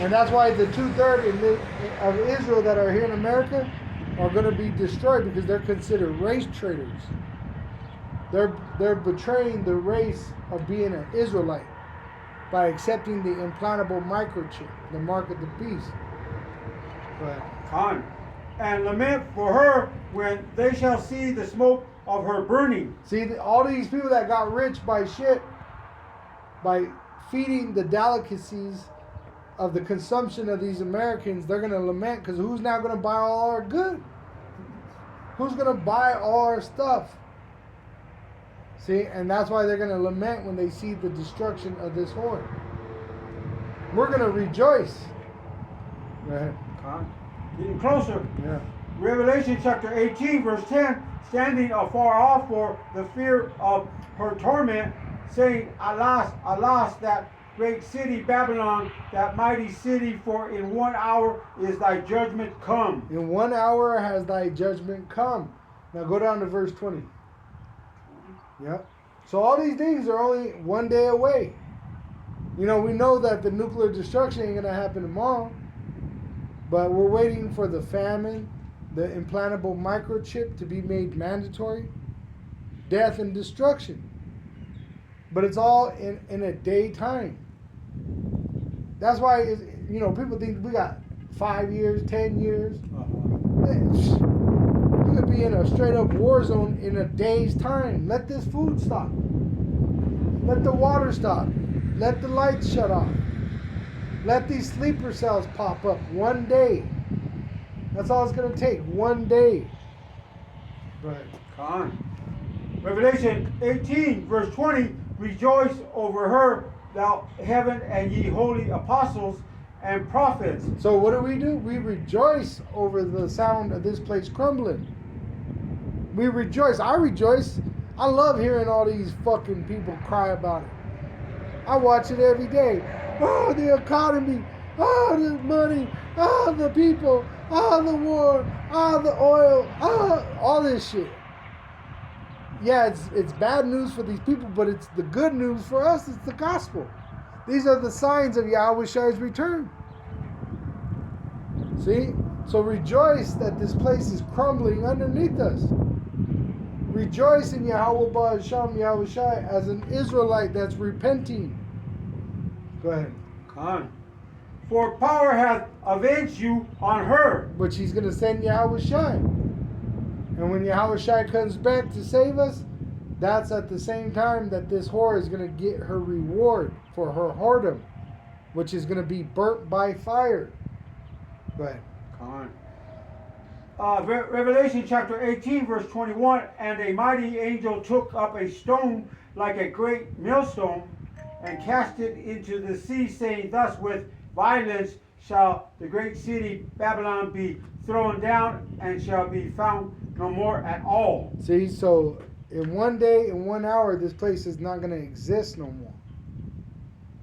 And that's why the 2/3 of Israel that are here in America are going to be destroyed because they're considered race traitors. They're betraying the race of being an Israelite by accepting the implantable microchip, the mark of the beast. But Con. And lament for her when they shall see the smoke of her burning. see, all these people that got rich by shit, by feeding the delicacies of the consumption of these Americans, they're going to lament because who's now going to buy all our good? Who's going to buy all our stuff? See, and that's why they're going to lament when they see the destruction of this horde. We're going to rejoice. Go ahead. Con. Getting closer. Yeah. Revelation chapter 18, verse 10, standing afar off for the fear of her torment, saying, Alas, alas, that great city Babylon, that mighty city, for in 1 hour is thy judgment come. In 1 hour has thy judgment come. Now go down to verse 20. Yep. So all these things are only 1 day away. You know, we know that the nuclear destruction ain't going to happen tomorrow. But we're waiting for the famine, the implantable microchip to be made mandatory, death and destruction. But it's all in a day time. That's why, you know, people think we got 5 years, 10 years. You could be in a straight up war zone in a day's time. Let this food stop. Let the water stop. Let the lights shut off. Let these sleeper cells pop up 1 day. That's all it's going to take. 1 day. Right. Con. Revelation 18, verse 20, rejoice over her, thou heaven and ye holy apostles and prophets. So what do? We rejoice over the sound of this place crumbling. We rejoice. I rejoice. I love hearing all these fucking people cry about it. I watch it every day. Oh, the economy. Oh, the money. Oh, the people. Oh, the war. Oh, the oil. Oh, all this shit. Yeah, it's bad news for these people, but it's the good news for us. It's the gospel. These are the signs of Yahweh Shai's return. See? So rejoice that this place is crumbling underneath us. Rejoice in Yahweh Ba'asham Yahweh Shai as an Israelite that's repenting. Go ahead. Con. For power hath avenged you on her. But she's going to send Yahweh Shai. And when Yahweh Shai comes back to save us, that's at the same time that this whore is going to get her reward for her whoredom, which is going to be burnt by fire. Go ahead. Con. Revelation chapter 18, verse 21, and a mighty angel took up a stone like a great millstone and cast it into the sea, saying, Thus with violence shall the great city Babylon be thrown down, and shall be found no more at all. See, so in 1 day, in 1 hour, this place is not going to exist no more.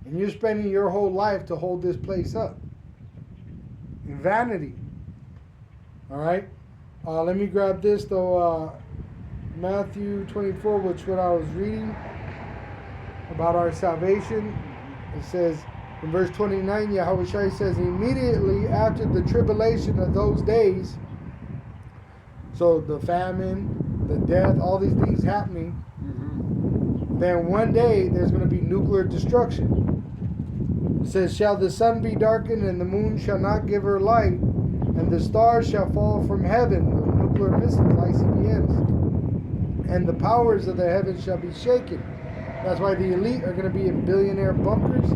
And you're spending your whole life to hold this place up. In vanity. All right? Let me grab this, though. Matthew 24, which is what I was reading about our salvation. It says, in verse 29, Yahweh Shai says, immediately after the tribulation of those days, so the famine, the death, all these things happening, then 1 day there's going to be nuclear destruction. It says, shall the sun be darkened and the moon shall not give her light, and the stars shall fall from heaven, the nuclear missiles, ICBMs, and the powers of the heavens shall be shaken. That's why the elite are going to be in billionaire bunkers,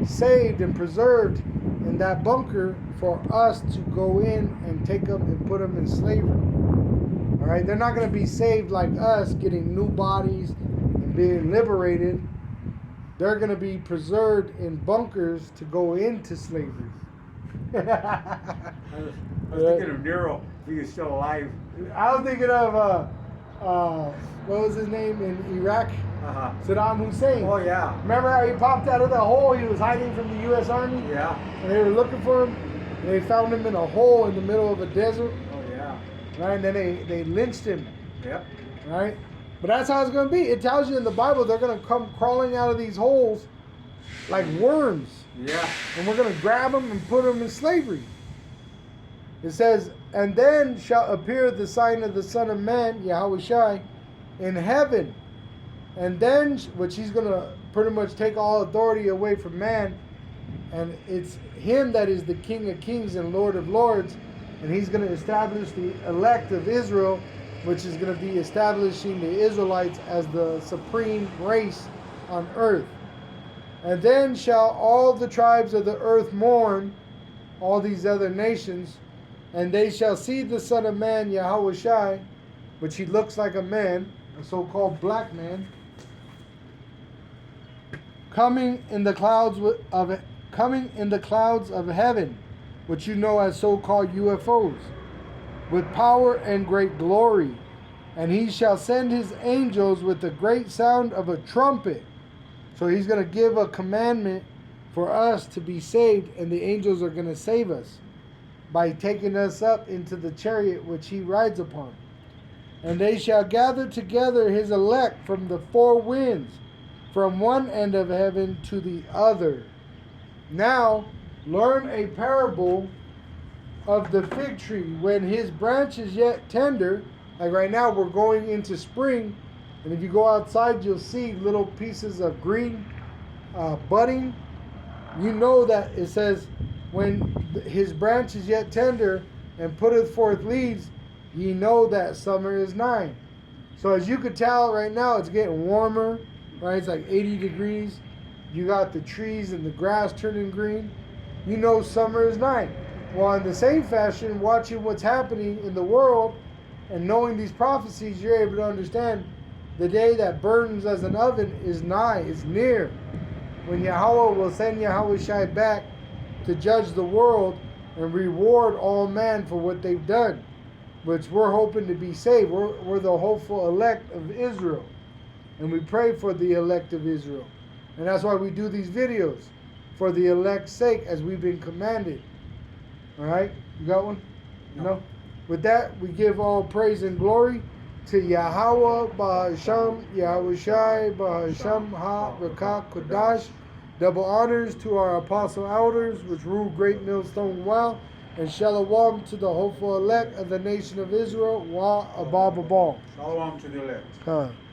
saved and preserved in that bunker for us to go in and take them and put them in slavery. All right, they're not going to be saved like us, getting new bodies and being liberated. They're going to be preserved in bunkers to go into slavery. I was thinking of Nero, if he was still alive. I was thinking of what was his name in Iraq? Saddam Hussein. Oh yeah. Remember how he popped out of the hole? He was hiding from the U.S. Army. Yeah. And they were looking for him. And they found him in a hole in the middle of a desert. Oh yeah. Right. And then they lynched him. Yep. Right. But that's how it's going to be. It tells you in the Bible they're going to come crawling out of these holes like worms. Yeah. And we're going to grab them and put them in slavery. It says, and then shall appear the sign of the Son of Man, Yahweh Shai, in heaven. And then, which he's going to pretty much take all authority away from man. And it's him that is the King of Kings and Lord of Lords. And he's going to establish the elect of Israel, which is going to be establishing the Israelites as the supreme race on earth. And then shall all the tribes of the earth mourn, all these other nations, and they shall see the Son of Man, Yahweh Shai, which he looks like a man, a so-called black man, coming in the clouds of heaven, which you know as so-called UFOs, with power and great glory. And he shall send his angels with the great sound of a trumpet. So he's going to give a commandment for us to be saved, and the angels are going to save us by taking us up into the chariot which he rides upon. And they shall gather together his elect from the four winds, from one end of heaven to the other. Now, learn a parable of the fig tree when his branch is yet tender. Like right now, we're going into spring, and if you go outside, you'll see little pieces of green budding. You know that it says, when his branch is yet tender and putteth forth leaves, ye know that summer is nigh. So as you could tell right now, it's getting warmer, right? It's like 80 degrees. You got the trees and the grass turning green. You know summer is nigh. Well, in the same fashion, watching what's happening in the world and knowing these prophecies, you're able to understand the day that burns as an oven is nigh, is near. When Yahweh will send Yahweh Shai back to judge the world and reward all man for what they've done, which we're hoping to be saved. We're the hopeful elect of Israel. And we pray for the elect of Israel. And that's why we do these videos, for the elect's sake, as we've been commanded. All right? You got one? No? With that, we give all praise and glory to Yahweh, Bahasham, Yahweh Shai, Bahasham, Ha, Rakah, Kodash. Double honors to our apostle elders, which rule Great Millstone well, and shalom to the hopeful elect of the nation of Israel, Wa Abba Babal. Shalom to the elect.